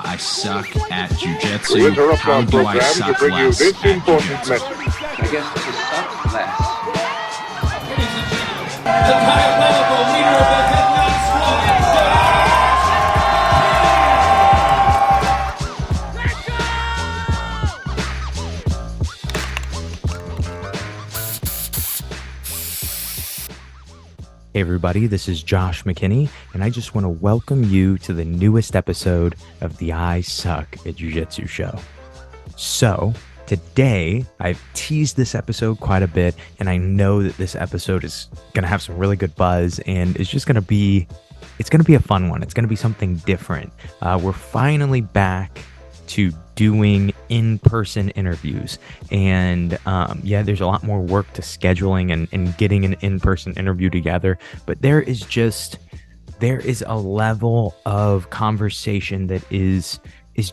I suck at Jiu-Jitsu. How do I suck less at Jiu-Jitsu? I guess to suck less. The diabolical leader of the Headnod Squad. Hey everybody, this is Josh McKinney, and I just want to welcome you to the newest episode of the I Suck at Jiu-Jitsu show. So, today, I've teased this episode quite a bit, and I know that this episode is going to have some really good buzz, and it's just going to be, a fun one. It's going to be something different. We're finally back to doing in-person interviews, and there's a lot more work to scheduling and getting an in-person interview together, but there is a level of conversation that is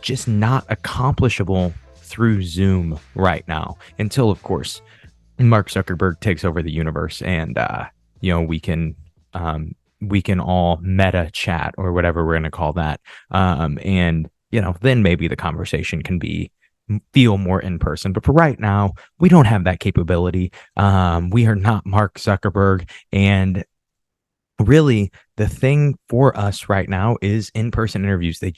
just not accomplishable through Zoom right now, until of course Mark Zuckerberg takes over the universe and we can all meta chat or whatever we're going to call that, and then maybe the conversation can feel more in person. But for right now, we don't have that capability. We are not Mark Zuckerberg. And really, the thing for us right now is in-person interviews. They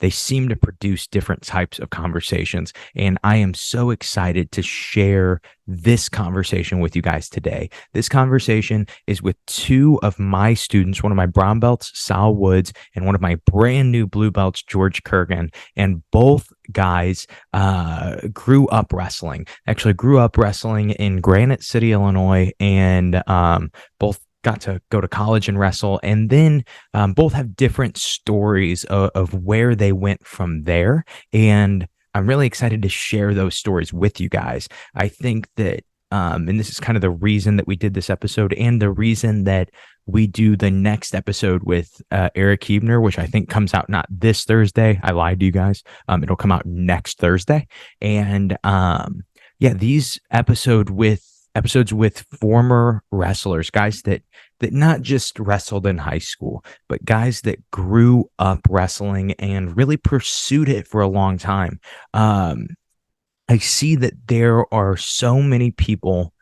seem to produce different types of conversations. And I am so excited to share this conversation with you guys today. This conversation is with two of my students, one of my brown belts, Sal Woods, and one of my brand new blue belts, George Kirgan. And both guys grew up wrestling. Actually grew up wrestling in Granite City, Illinois, and both got to go to college and wrestle, and then both have different stories of where they went from there, and I'm really excited to share those stories with you guys. I think that, and this is kind of the reason that we did this episode, and the reason that we do the next episode with Eric Hebner, which I think comes out not this Thursday. I lied to you guys. It'll come out next Thursday, and these episodes with former wrestlers, guys that not just wrestled in high school, but guys that grew up wrestling and really pursued it for a long time. I see that there are so many people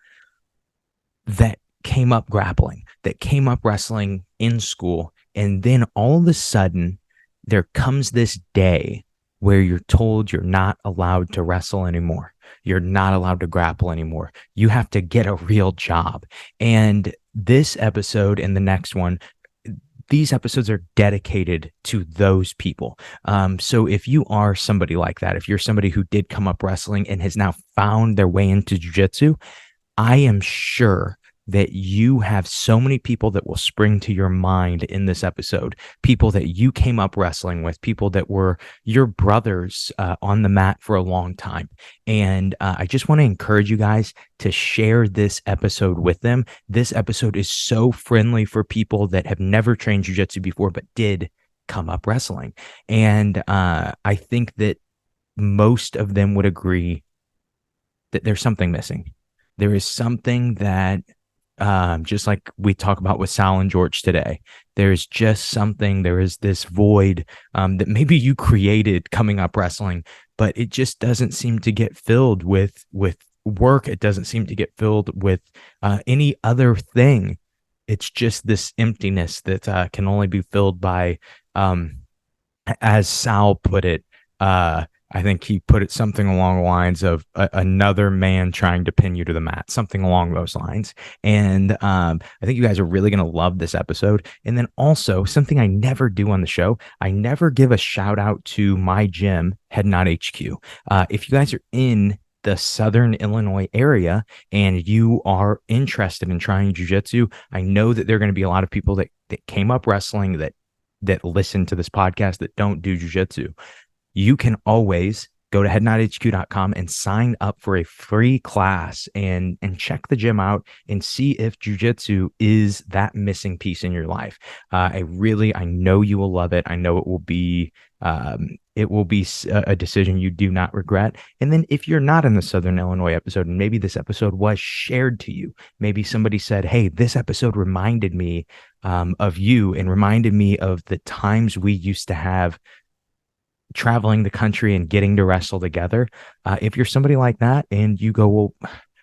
that came up grappling, that came up wrestling in school, and then all of a sudden there comes this day where you're told you're not allowed to wrestle anymore. You're not allowed to grapple anymore. You have to get a real job. And this episode and the next one, these episodes are dedicated to those people. So if you are somebody like that, if you're somebody who did come up wrestling and has now found their way into jiu-jitsu, I am sure that you have so many people that will spring to your mind in this episode, people that you came up wrestling with, people that were your brothers on the mat for a long time. And I just want to encourage you guys to share this episode with them. This episode is so friendly for people that have never trained jiu-jitsu before, but did come up wrestling. And I think that most of them would agree that there's something missing. There is something that, just like we talk about with Sal and George today, there's just something, there is this void that maybe you created coming up wrestling, but it just doesn't seem to get filled with work. It doesn't seem to get filled with any other thing. It's just this emptiness that can only be filled by, as Sal put it, I think he put it something along the lines of another man trying to pin you to the mat, something along those lines. And I think you guys are really going to love this episode. And then also something I never do on the show, I never give a shout out to my gym, HeadnodHQ. If you guys are in the Southern Illinois area and you are interested in trying jiu-jitsu, I know that there are going to be a lot of people that came up wrestling that listen to this podcast that don't do jiu-jitsu. You can always go to HeadnodHQ.com and sign up for a free class and check the gym out and see if jiu-jitsu is that missing piece in your life. I know you will love it. I know it will be a decision you do not regret. And then if you're not in the Southern Illinois episode, and maybe this episode was shared to you, maybe somebody said, hey, this episode reminded me of you and reminded me of the times we used to have traveling the country and getting to wrestle together. If you're somebody like that and you go, well,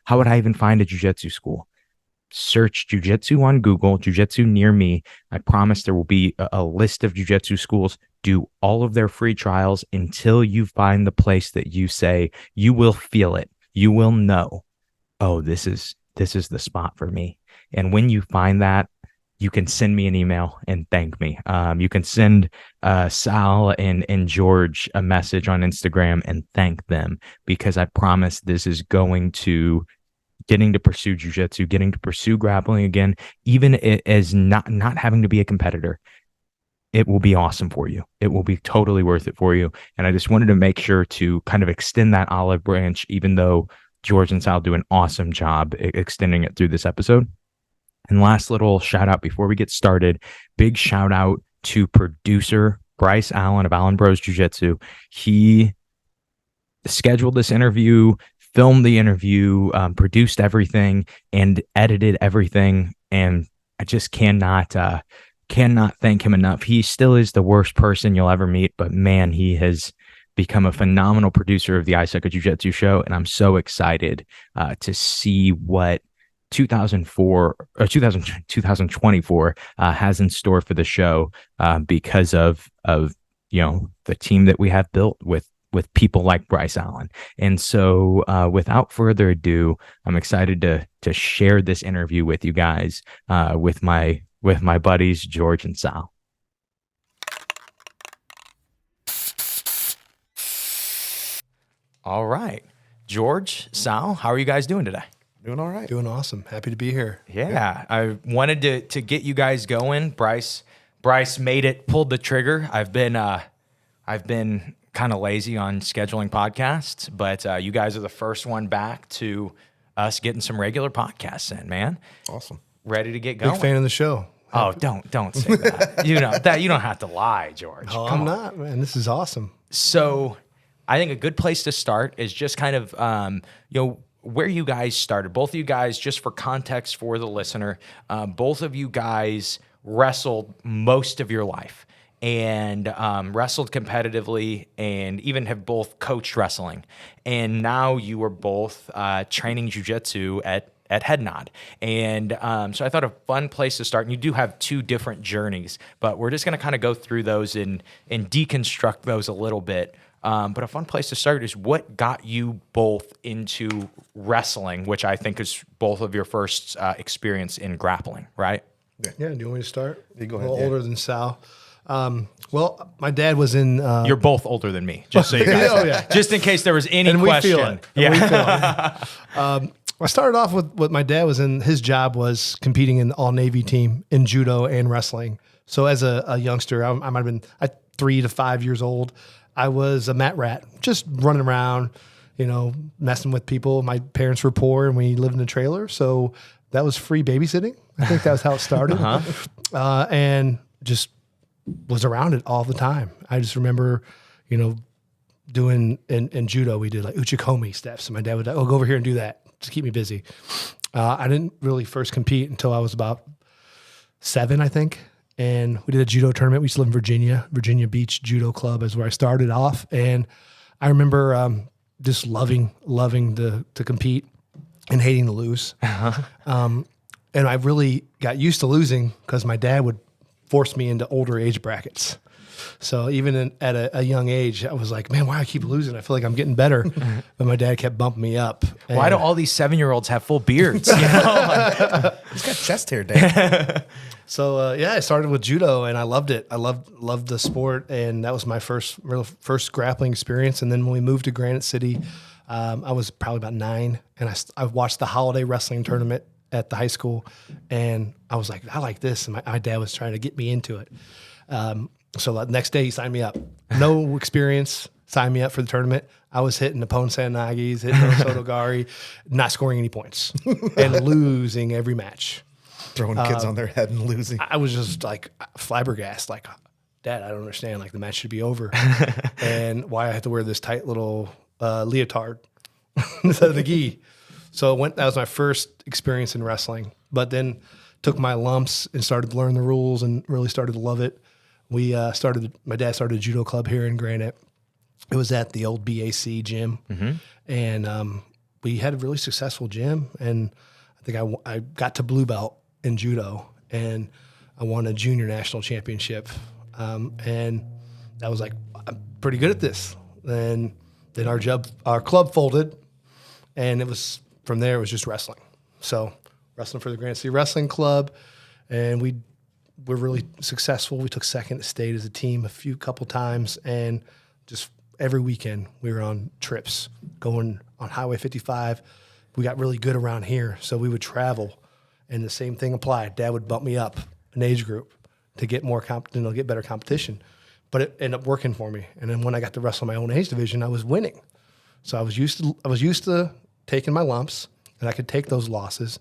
how would I even find a jiu-jitsu school? Search jiu-jitsu on Google, jiu-jitsu near me. I promise there will be a list of jiu-jitsu schools. Do all of their free trials until you find the place that you say you will feel it. You will know, oh, this is the spot for me. And when you find that, you can send me an email and thank me. You can send Sal and George a message on Instagram and thank them, because I promise this is going to getting to pursue jiu-jitsu, getting to pursue grappling again, even as not having to be a competitor. It will be awesome for you. It will be totally worth it for you. And I just wanted to make sure to kind of extend that olive branch, even though George and Sal do an awesome job extending it through this episode. And last little shout out before we get started, big shout out to producer Bryce Allen of Allen Bros Jiu-Jitsu. He scheduled this interview, filmed the interview, produced everything, and edited everything. And I just cannot thank him enough. He still is the worst person you'll ever meet, but man, he has become a phenomenal producer of the I Suck at Jiu-Jitsu show. And I'm so excited to see what 2024 has in store for the show, because of the team that we have built with people like Bryce Allen. And so without further ado, I'm excited to share this interview with you guys, with my buddies George and Sal. All right, George, Sal, how are you guys doing today? Doing all right. Doing awesome. Happy to be here. Yeah, I wanted to get you guys going. Bryce made it, pulled the trigger. I've been kind of lazy on scheduling podcasts, but you guys are the first one back to us getting some regular podcasts in, man. Awesome. Ready to get going. Big fan of the show. Oh, don't say that. You don't have to lie, George. Oh, Come I'm on. not, man. This is awesome. So I think a good place to start is just kind of, where you guys started. Both of you guys, just for context for the listener, both of you guys wrestled most of your life and wrestled competitively, and even have both coached wrestling. And now you are both training jiu-jitsu at HeadnodHQ. And so I thought a fun place to start, and you do have two different journeys, but we're just going to kind of go through those and deconstruct those a little bit. But a fun place to start is what got you both into wrestling, which I think is both of your first experience in grappling, right? Yeah. Do you want me to start? You go A ahead. little older than Sal. Well, my dad was in. You're both older than me, just so you guys know. Oh, yeah. Just in case there was any And we question. feel it. And we feel it. I started off with what my dad was in. His job was competing in the all-Navy team in judo and wrestling. So as a youngster, I might have been 3 to 5 years old. I was a mat rat, just running around, messing with people. My parents were poor and we lived in a trailer. So that was free babysitting. I think that was how it started. And just was around it all the time. I just remember, doing in judo, we did like uchikomi steps. And my dad would go over here and do that to keep me busy. I didn't really first compete until I was about 7, I think. And we did a judo tournament. We used to live in Virginia Beach Judo Club is where I started off. And I remember just loving to compete and hating to lose. And I really got used to losing because my dad would force me into older age brackets. So even at a young age, I was like, man, why do I keep losing? I feel like I'm getting better. But my dad kept bumping me up. Why do all these 7-year-olds have full beards? He's got chest hair, Dad. So I started with judo and I loved it. I loved the sport, and that was my first grappling experience. And then when we moved to Granite City, I was probably about 9, and I watched the holiday wrestling tournament at the high school, and I was like, I like this, and my dad was trying to get me into it. So the next day he signed me up. No experience, signed me up for the tournament. I was hitting the Pon San Nagis, hitting the Sotogari, not scoring any points, and losing every match. Throwing kids on their head and losing. I was just like flabbergasted, like, Dad, I don't understand. Like, the match should be over. And why I have to wear this tight little leotard instead of the gi. So that was my first experience in wrestling. But then took my lumps and started to learn the rules and really started to love it. My dad started a judo club here in Granite. It was at the old BAC gym, and we had a really successful gym. And I think I got to blue belt in judo, and I won a junior national championship. And I was like, I'm pretty good at this. And then our club folded, and it was from there. It was just wrestling. So wrestling for the Granite City Wrestling Club, and we were really successful. We took second at state as a team a couple times, and just every weekend we were on trips going on Highway 55. We got really good around here, so we would travel, and the same thing applied. Dad would bump me up an age group to get more get better competition, but it ended up working for me. And then when I got to wrestle my own age division, I was winning. So I was used to taking my lumps, and I could take those losses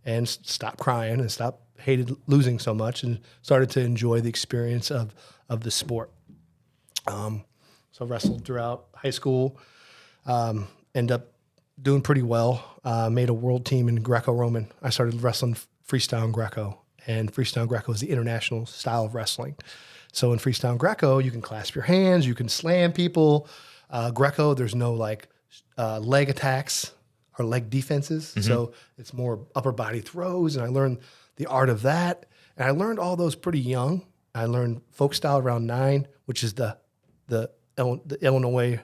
and stop crying and hated losing so much, and started to enjoy the experience of the sport. So I wrestled throughout high school, ended up doing pretty well, made a world team in Greco-Roman. I started wrestling freestyle and Greco, and freestyle Greco is the international style of wrestling. So in freestyle Greco, you can clasp your hands, you can slam people. Greco, there's no leg attacks or leg defenses. So it's more upper body throws, and I learned the art of that. And I learned all those pretty young. I learned folk style around 9, which is the Illinois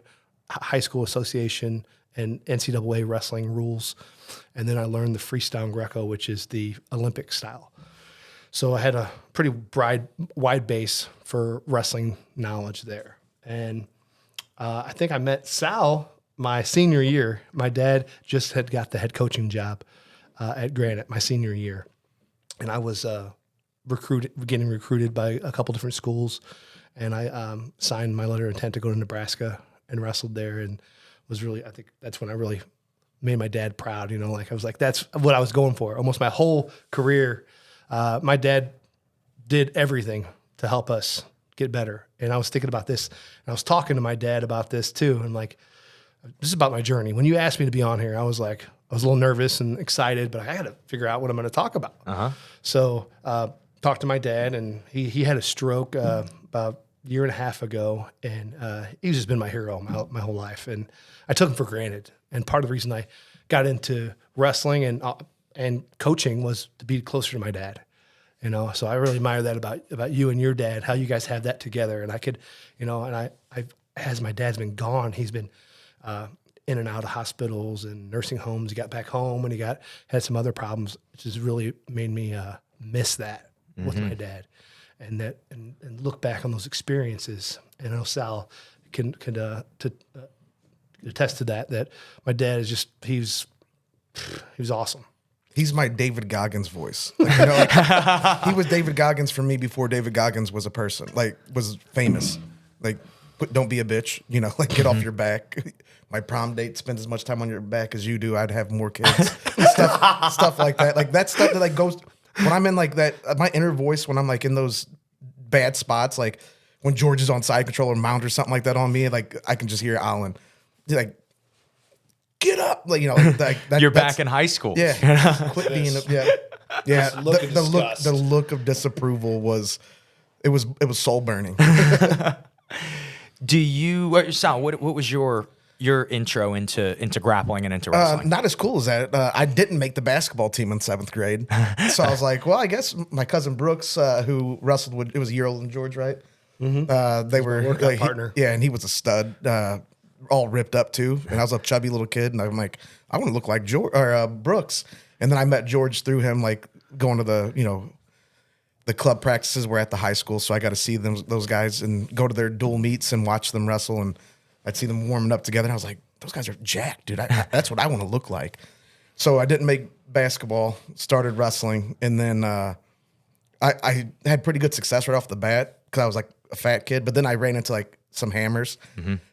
High School Association and NCAA wrestling rules. And then I learned the freestyle Greco, which is the Olympic style. So I had a pretty wide base for wrestling knowledge there. And I think I met Sal my senior year. My dad just had got the head coaching job at Granite my senior year. And I was getting recruited by a couple different schools. And I signed my letter of intent to go to Nebraska and wrestled there, and I think that's when I really made my dad proud. I was like, that's what I was going for. Almost my whole career, my dad did everything to help us get better. And I was thinking about this, and I was talking to my dad about this too. And like, this is about my journey. When you asked me to be on here, I was a little nervous and excited, but I had to figure out what I'm going to talk about. So, talked to my dad, and he had a stroke about a year and a half ago, and he's just been my hero my whole life, and I took him for granted. And part of the reason I got into wrestling and coaching was to be closer to my dad. So I really admire that about you and your dad, how you guys have that together. And I could, as my dad's been gone, he's been in and out of hospitals and nursing homes. He got back home, and had some other problems, which has really made me miss that with my dad, and look back on those experiences. And I know Sal can attest to that my dad is just, he was awesome. He's my David Goggins voice. He was David Goggins for me before David Goggins was a person, was famous. Don't be a bitch, get off your back. My prom date spends as much time on your back as you do. I'd have more kids. stuff like that. That stuff that goes when I'm in that, my inner voice, when I'm in those bad spots, when George is on side control or mount or something like that on me, I can just hear Alan, get up, You're back in high school. Yeah, quit being yeah. The look of disapproval was soul burning. Do you, Sal? What was your intro into grappling and into wrestling? Not as cool as that. I didn't make the basketball team in 7th grade, so I was like, well, I guess my cousin Brooks, who wrestled with, it was a year older than George, right? They were workout partner. And he was a stud, all ripped up too. And I was a chubby little kid, and I'm like, I want to look like George or Brooks. And then I met George through him, going to the club practices were at the high school, so I got to see those guys and go to their dual meets and watch them wrestle, and I'd see them warming up together. And I was like, those guys are jacked, dude. That's what I want to look like. So I didn't make basketball, started wrestling, and then I had pretty good success right off the bat because I was a fat kid. But then I ran into some hammers.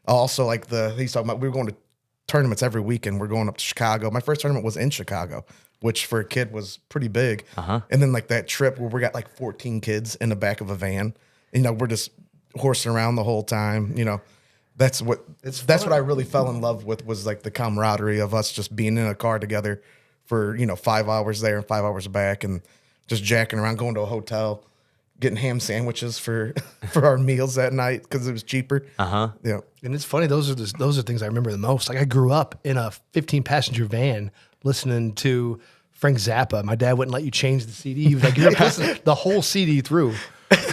Also, he's talking about, we were going to tournaments every weekend. We're going up to Chicago. My first tournament was in Chicago, which for a kid was pretty big. And then that trip where we got 14 kids in the back of a van. We're just horsing around the whole time. That's what I really fell in love with, was the camaraderie of us just being in a car together for 5 hours there and 5 hours back, and just jacking around, going to a hotel, getting ham sandwiches for our meals that night because it was cheaper. Yeah. And it's funny, those are things I remember the most. Like I grew up in a 15-passenger van listening to Frank Zappa. My dad wouldn't let you change the CD. He was like, "You're listening the whole CD through.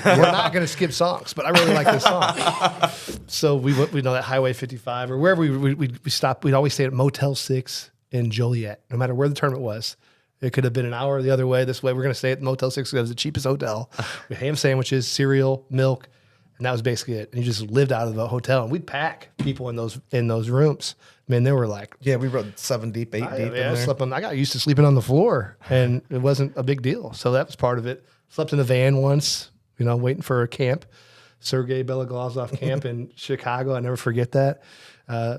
We're not going to skip songs, but I really like this song." So we know that Highway 55 or wherever we stopped. We'd always stay at Motel 6 in Joliet, no matter where the tournament was. It could have been an hour the other way, this way. We're going to stay at Motel 6 because it was the cheapest hotel. We had ham sandwiches, cereal, milk, and that was basically it. And you just lived out of the hotel. And we'd pack people in those rooms. I mean, they were like... Yeah, we rode 7 deep, 8 deep in there. I got used to sleeping on the floor, and it wasn't a big deal. So that was part of it. Slept in the van once, waiting for a camp. Sergei Beloglazov camp in Chicago. I never forget that.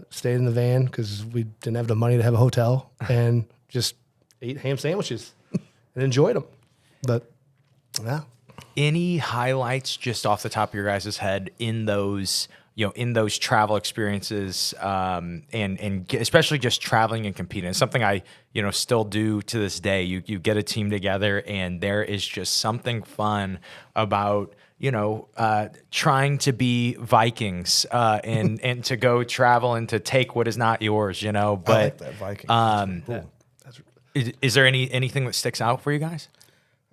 Stayed in the van because we didn't have the money to have a hotel, and just... ate ham sandwiches and enjoyed them. But yeah. Any highlights just off the top of your guys' head in those, in those travel experiences, and especially just traveling and competing? It's something I, still do to this day. You get a team together and there is just something fun about, trying to be Vikings, and to go travel and to take what is not yours, But I like that Viking. Cool. Is there anything that sticks out for you guys?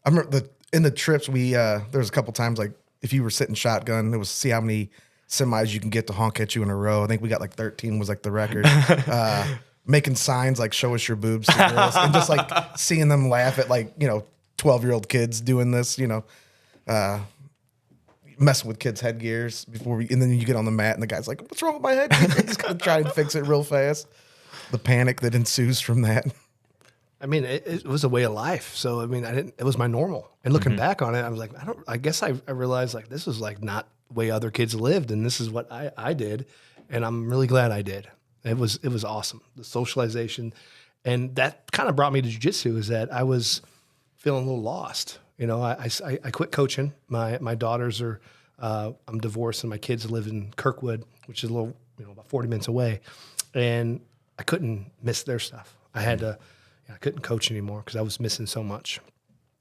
I remember in the trips there was a couple times like if you were sitting shotgun, it was see how many semis you can get to honk at you in a row. I think we got like 13 was like the record. Making signs like show us your boobs to girls, and just like seeing them laugh at like 12-year-old kids doing this, messing with kids' headgears and then you get on the mat and the guy's like, "What's wrong with my headgear?" He's gonna try and fix it real fast. The panic that ensues from that. I mean, it was a way of life. So, I mean, it was my normal. And looking back on it, I was like, I guess I realized like this was like not the way other kids lived. And this is what I did. And I'm really glad I did. It was awesome. The socialization. And that kind of brought me to jiu-jitsu is that I was feeling a little lost. I quit coaching. My daughters are, I'm divorced and my kids live in Kirkwood, which is a little, about 40 minutes away. And I couldn't miss their stuff. I couldn't coach anymore because I was missing so much.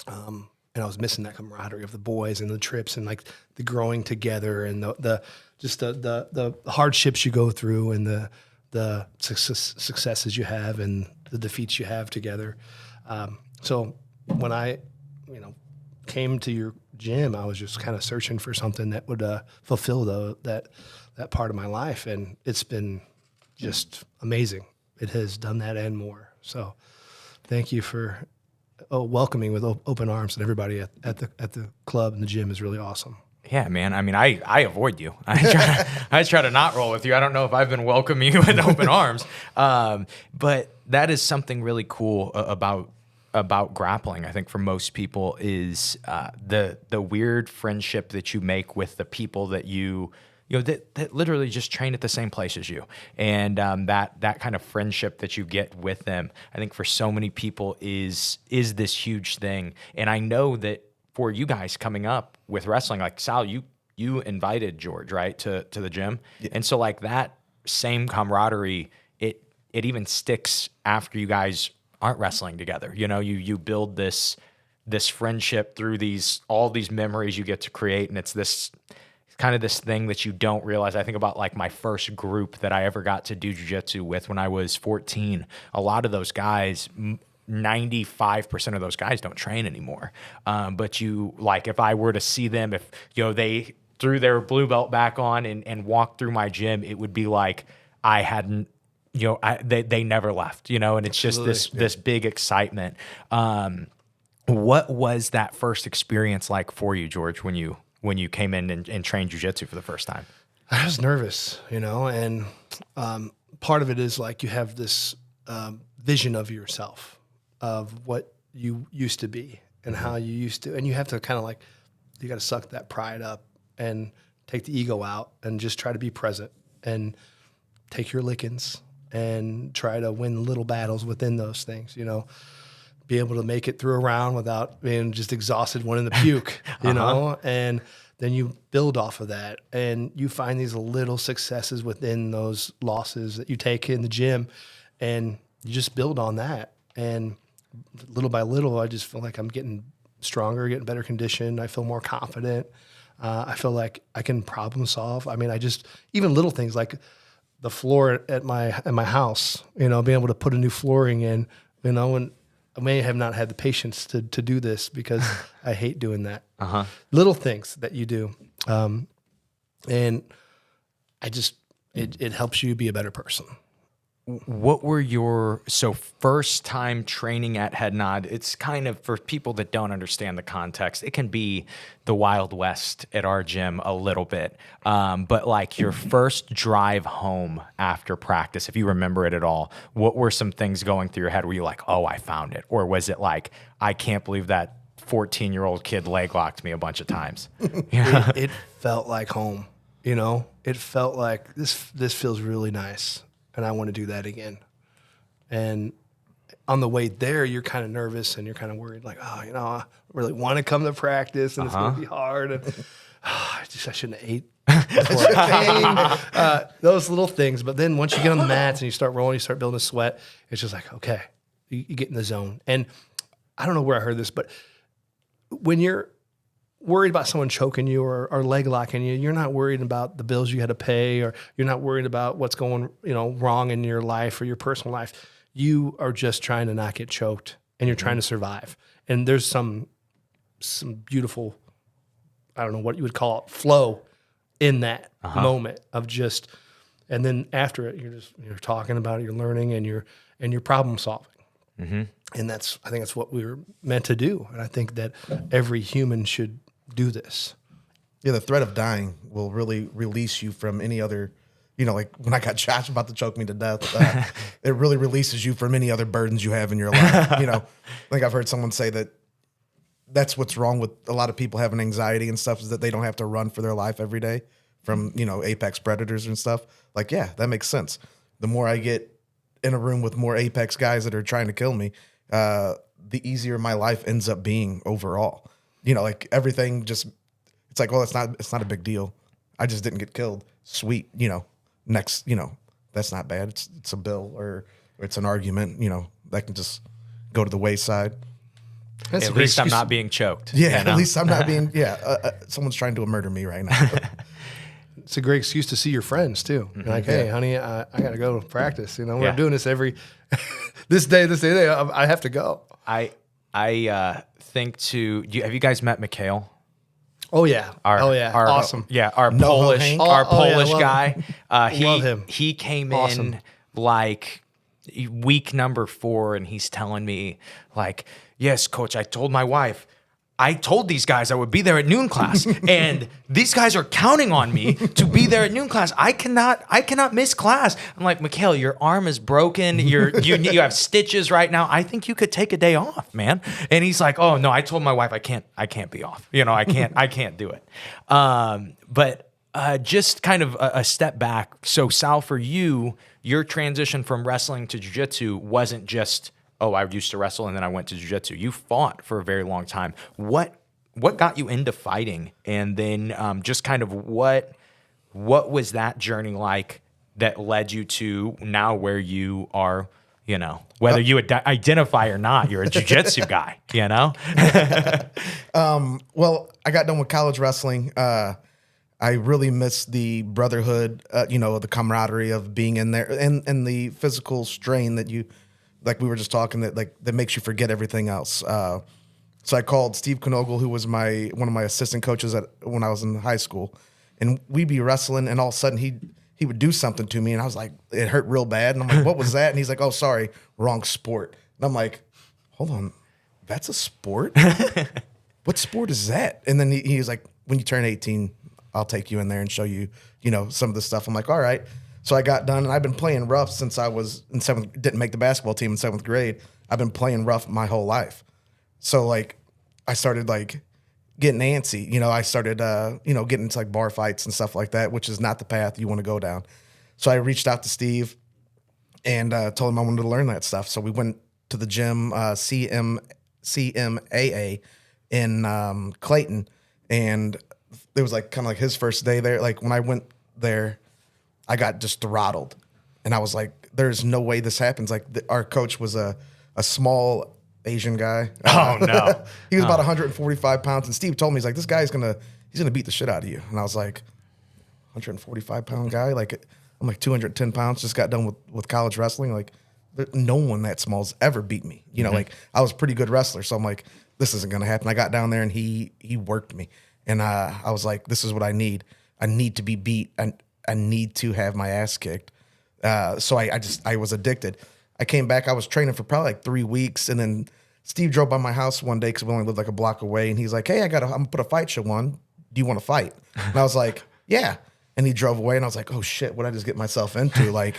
And I was missing that camaraderie of the boys and the trips and like the growing together and the hardships you go through and the successes you have and the defeats you have together. So when I, came to your gym, I was just kind of searching for something that would fulfill that part of my life. And it's been just amazing. It has done that and more. So thank you for welcoming with open arms, and everybody at the club and the gym is really awesome. Yeah, man. I mean, I avoid you. I try to not roll with you. I don't know if I've been welcoming you with open arms, but that is something really cool about grappling. I think for most people is the weird friendship that you make with the people that that literally just train at the same place as you. And that kind of friendship that you get with them, I think for so many people is this huge thing. And I know that for you guys coming up with wrestling, like Sal, you invited George, right, to the gym. Yeah. And so like that same camaraderie, it even sticks after you guys aren't wrestling together. You build this friendship through all these memories you get to create. And it's this kind of this thing that you don't realize. I think about like my first group that I ever got to do jiu-jitsu with when I was 14. A lot of those guys, 95% of those guys don't train anymore. But if I were to see them, if they threw their blue belt back on and walked through my gym, it would be like I hadn't, they never left, and it's just this big excitement. What was that first experience like for you, George, when you came in and trained jiu-jitsu for the first time? I was nervous, and part of it is like you have this vision of yourself, of what you used to be and how you used to, and you have to kind of like, you got to suck that pride up and take the ego out and just try to be present and take your lickings and try to win little battles within those things, be able to make it through a round without being just exhausted, wanting to puke, and then you build off of that and you find these little successes within those losses that you take in the gym and you just build on that. And little by little, I just feel like I'm getting stronger, getting better conditioned. I feel more confident. I feel like I can problem solve. I mean, even little things like the floor at my house, being able to put a new flooring in, and I may have not had the patience to do this because I hate doing that. Little things that you do. And it helps you be a better person. What were your first time training at Head Nod? It's kind of, for people that don't understand the context, it can be the Wild West at our gym a little bit. But like your first drive home after practice, if you remember it at all, what were some things going through your head? Were you like, oh, I found it? Or was it like, I can't believe that 14-year-old kid leg locked me a bunch of times? It felt like home, It felt like this feels really nice. And I want to do that again. And on the way there, you're kind of nervous and you're kind of worried, like, I really want to come to practice and it's going to be hard. And I shouldn't have ate before I came. Those little things. But then once you get on the mats and you start rolling, you start building a sweat, it's just like, okay, you get in the zone. And I don't know where I heard this, but when you're worried about someone choking you or leg locking you, you're not worried about the bills you had to pay, or you're not worried about what's going, wrong in your life or your personal life. You are just trying to not get choked and you're trying to survive. And there's some beautiful, I don't know what you would call it, flow in that moment of just, and then after it, you're talking about it, you're learning and you're problem solving. And I think that's what we were meant to do. And I think that every human should do this. Yeah, the threat of dying will really release you from any other, like when I got Josh about to choke me to death, it really releases you from any other burdens you have in your life. I think I've heard someone say that's what's wrong with a lot of people having anxiety and stuff, is that they don't have to run for their life every day from, apex predators and stuff. Like, yeah, that makes sense. The more I get in a room with more apex guys that are trying to kill me, the easier my life ends up being overall. Like everything just, it's like, well, it's not a big deal. I just didn't get killed. Sweet. Next, that's not bad. It's a bill or it's an argument, that can just go to the wayside. At least I'm not being choked. Yeah. At least I'm not being, someone's trying to murder me right now. It's a great excuse to see your friends too. You're like, hey, honey, I got to go to practice. We're doing this every, this day, I have to go. I think have you guys met Mikhail? Oh yeah. Our awesome. Our Polish guy. Love him. He came in like week number 4 and he's telling me like, yes, coach, I told my wife, I told these guys I would be there at noon class, and these guys are counting on me to be there at noon class. I cannot miss class. I'm like, Mikhail, your arm is broken. You have stitches right now. I think you could take a day off, man. And he's like, oh no, I told my wife I can't be off. I can't do it. But just kind of a step back. So Sal, for you, your transition from wrestling to jiu-jitsu wasn't just, oh, I used to wrestle and then I went to jiu-jitsu. You fought for a very long time. What got you into fighting? And then just kind of what was that journey like that led you to now where you are, whether you identify or not, you're a jiu-jitsu guy, Well, I got done with college wrestling. I really missed the brotherhood, the camaraderie of being in there and the physical strain that you, like we were just talking, that makes you forget everything else. So I called Steve Knogle, who was one of my assistant coaches when I was in high school, and we'd be wrestling, and all of a sudden he would do something to me, and I was like, it hurt real bad, and I'm like, what was that? And he's like, oh, sorry, wrong sport. And I'm like, hold on, that's a sport? What sport is that? And then he was like, when you turn 18, I'll take you in there and show you, some of the stuff. I'm like, all right. So I got done, and I've been playing rough since I was in 7th, didn't make the basketball team in 7th grade. I've been playing rough my whole life. So like, I started like getting antsy. I started, getting into like bar fights and stuff like that, which is not the path you want to go down. So I reached out to Steve and told him I wanted to learn that stuff. So we went to the gym, CMAA in Clayton, and it was like kind of like his first day there. Like when I went there, I got just throttled, and I was like, "There's no way this happens." Like our coach was a small Asian guy. Oh, no. He was about 145 pounds, and Steve told me, he's like, this guy's he's gonna beat the shit out of you. And I was like, 145-pound guy? Like, I'm like 210 pounds, just got done with college wrestling. Like, no one that small's ever beat me. You know, like, I was a pretty good wrestler, so I'm like, this isn't gonna happen. I got down there, and he worked me. And I was like, this is what I need. I need to be beat. I need to have my ass kicked. So I was addicted. I came back. I was training for probably like 3 weeks, and then Steve drove by my house one day because we only lived like a block away, and he's like, "Hey, I'm gonna put a fight show on. Do you want to fight?" And I was like, "Yeah." And he drove away, and I was like, "Oh shit, what did I just get myself into?" Like,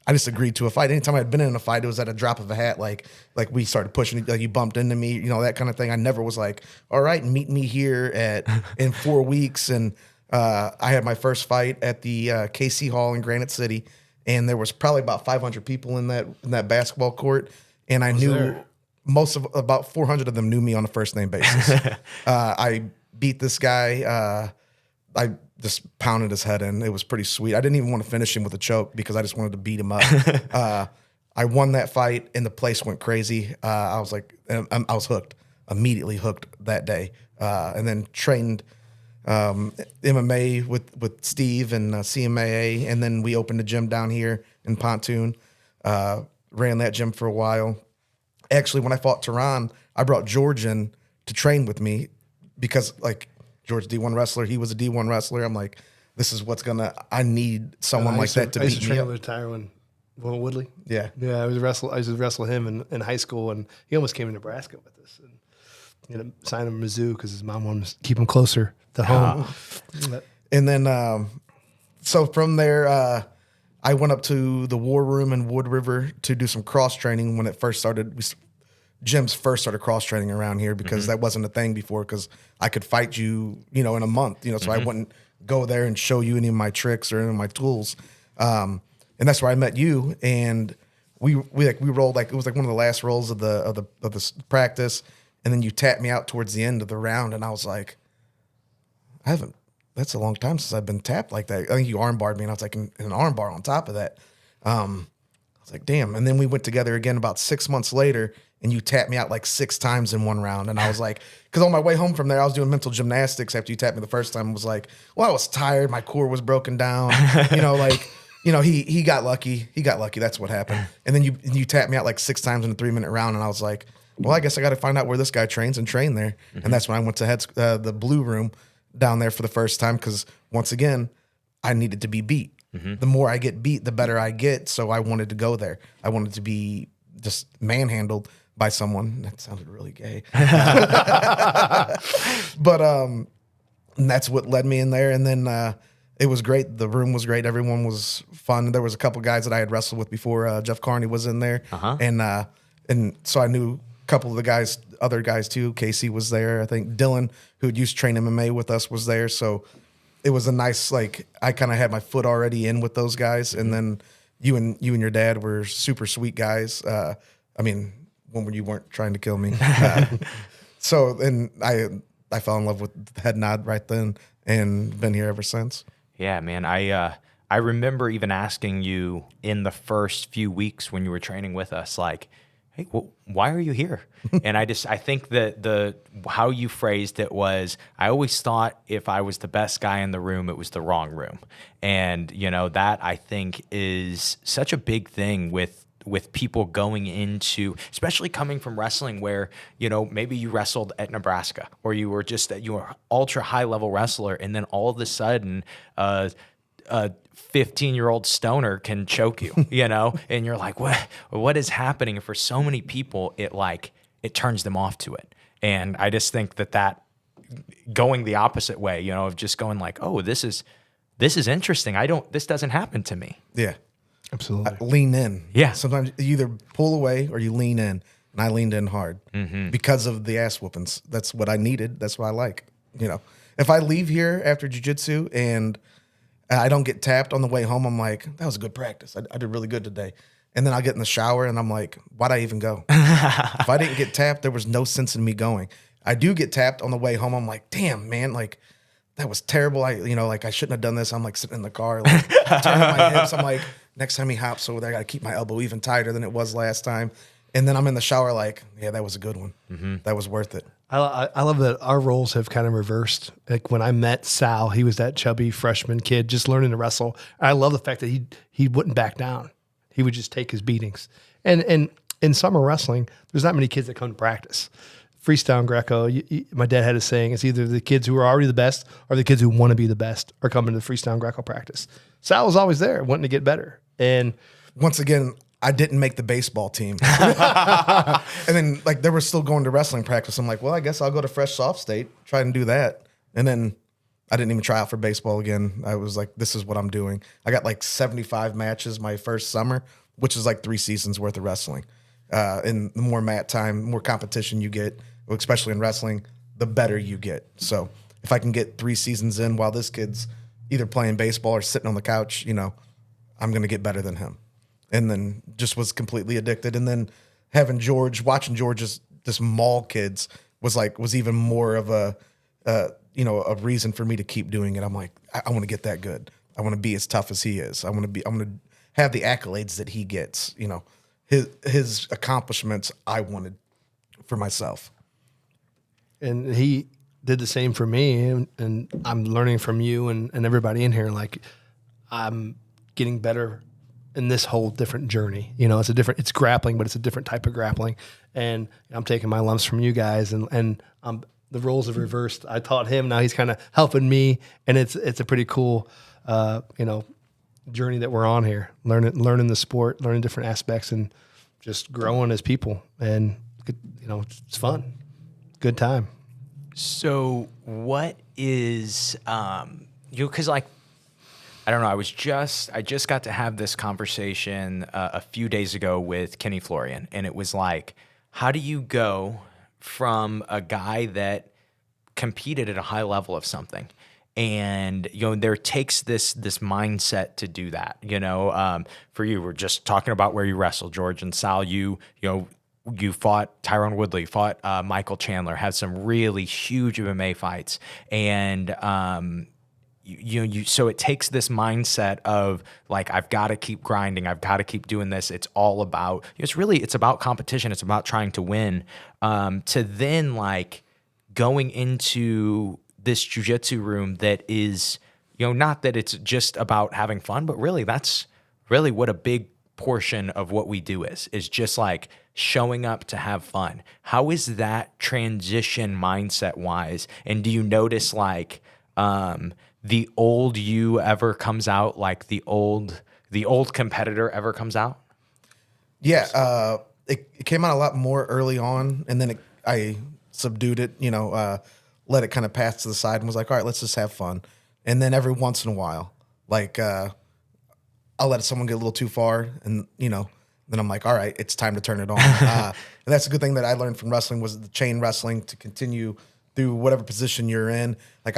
I just agreed to a fight. Anytime I'd been in a fight, it was at a drop of a hat. Like we started pushing, like you bumped into me, you know, that kind of thing. I never was like, "All right, meet me here in 4 weeks." And I had my first fight at the KC Hall in Granite City. And there was probably about 500 people in that basketball court, and I knew about 400 of them knew me on a first name basis. I beat this guy. I just pounded his head in. It was pretty sweet. I didn't even want to finish him with a choke because I just wanted to beat him up. I won that fight, and the place went crazy. I was like, I was hooked, immediately hooked that day, and then trained MMA with Steve and CMAA, and then we opened a gym down here in Pontoon. Ran that gym for a while. Actually, when I fought Tehran, I brought George in to train with me because, like, George D1 wrestler, he was a D1 wrestler. I'm like, this is I need someone like that to beat me up. I used to train with Tyron Woodley. Yeah. I used to wrestle him in high school, and he almost came to Nebraska with us. And signed him to Mizzou because his mom wanted to keep him closer to home. And then, so from there, I went up to the War Room in Wood River to do some cross training when it first started. Gyms first started cross training around here because that wasn't a thing before. Because I could fight you, in a month, so I wouldn't go there and show you any of my tricks or any of my tools. And that's where I met you. And we rolled it was like one of the last rolls of the practice. And then you tapped me out towards the end of the round, and I was like, that's a long time since I've been tapped like that. I think you armbarred me, and I was like, an armbar on top of that. I was like, damn. And then we went together again about 6 months later, and you tapped me out like 6 times in one round. And I was like, because on my way home from there, I was doing mental gymnastics after you tapped me the first time. I was like, well, I was tired. My core was broken down. He got lucky. He got lucky. That's what happened. And then you tapped me out like 6 times in a 3-minute round, and I was like, well, I guess I got to find out where this guy trains and train there. And that's when I went to the Blue Room down there for the first time because, once again, I needed to be beat. The more I get beat, the better I get. So I wanted to go there. I wanted to be just manhandled by someone. That sounded really gay. But and that's what led me in there. And then it was great. The room was great. Everyone was fun. There was a couple guys that I had wrestled with before. Jeff Carney was in there. And so I knew couple of the other guys too. Casey was there. I think Dylan, who used to train MMA with us, was there. So it was a nice, I kind of had my foot already in with those guys. And then you and your dad were super sweet guys. When you weren't trying to kill me. So then I fell in love with Head Nod right then and been here ever since. Yeah, man. I remember even asking you in the first few weeks when you were training with us, like, hey, why are you here? And I think that how you phrased it was, I always thought if I was the best guy in the room, it was the wrong room. And, that I think is such a big thing with people going into, especially coming from wrestling where, maybe you wrestled at Nebraska or you were ultra high level wrestler. And then all of a sudden, a 15-year-old stoner can choke you, and you're like, what is happening? And for so many people, it turns them off to it. And I just think that going the opposite way, of just going like, oh, this is interesting. This doesn't happen to me. Yeah, absolutely. Lean in. Yeah. Sometimes you either pull away or you lean in, and I leaned in hard because of the ass whoopings. That's what I needed. That's what I like. If I leave here after jiu-jitsu and I don't get tapped on the way home, I'm like, that was a good practice. I did really good today. And then I get in the shower and I'm like, why'd I even go? If I didn't get tapped, there was no sense in me going. I do get tapped on the way home. I'm like, damn, man, that was terrible. I shouldn't have done this. I'm sitting in the car, turning my hips. I'm like, next time he hops over there, I got to keep my elbow even tighter than it was last time. And then I'm in the shower like, yeah, that was a good one. That was worth it. I love that our roles have kind of reversed. Like when I met Sal, he was that chubby freshman kid just learning to wrestle. I love the fact that he wouldn't back down. He would just take his beatings. And in summer wrestling, there's not many kids that come to practice. Freestyle Greco, my dad had a saying, it's either the kids who are already the best or the kids who want to be the best are coming to the Freestyle Greco practice. Sal was always there, wanting to get better. And once again, I didn't make the baseball team. And then like they were still going to wrestling practice. I'm like, well, I guess I'll go to Fresh Soft State, try and do that. And then I didn't even try out for baseball again. I was like, this is what I'm doing. I got like 75 matches my first summer, which is like 3 seasons worth of wrestling. And the more mat time, more competition you get, especially in wrestling, the better you get. So if I can get 3 seasons in while this kid's either playing baseball or sitting on the couch, you know, I'm going to get better than him. And then just was completely addicted. And then watching George's just maul kids was even more of a reason for me to keep doing it. I'm like, I want to get that good. I want to be as tough as he is. I'm going to have the accolades that he gets. You know, his accomplishments I wanted for myself. And he did the same for me. And I'm learning from you and everybody in here. Like I'm getting better in this whole different journey. You know, it's grappling, but it's a different type of grappling. And I'm taking my lumps from you guys and the roles have reversed. I taught him, now he's kind of helping me. And it's a pretty cool, journey that we're on here, learning the sport, learning different aspects and just growing as people. And, it's fun. Good time. So what is, because like, I don't know. I just got to have this conversation a few days ago with Kenny Florian, and it was like, how do you go from a guy that competed at a high level of something, and there takes this mindset to do that. For you, we're just talking about where you wrestled, George and Sal. You fought Tyrone Woodley, fought Michael Chandler, had some really huge MMA fights, and so it takes this mindset of like, I've got to keep grinding. I've got to keep doing this. It's all about, it's about competition. It's about trying to win, to then like going into this jiu-jitsu room that is, not that it's just about having fun, but really that's really what a big portion of what we do is just like showing up to have fun. How is that transition mindset wise? And do you notice like, the old you ever comes out, like the old competitor ever comes out? Yeah, it came out a lot more early on, and then I subdued it, let it kind of pass to the side and was like, all right, let's just have fun. And then every once in a while, like I'll let someone get a little too far, and then I'm like, all right, it's time to turn it on. And that's a good thing that I learned from wrestling was the chain wrestling, to continue through whatever position you're in. Like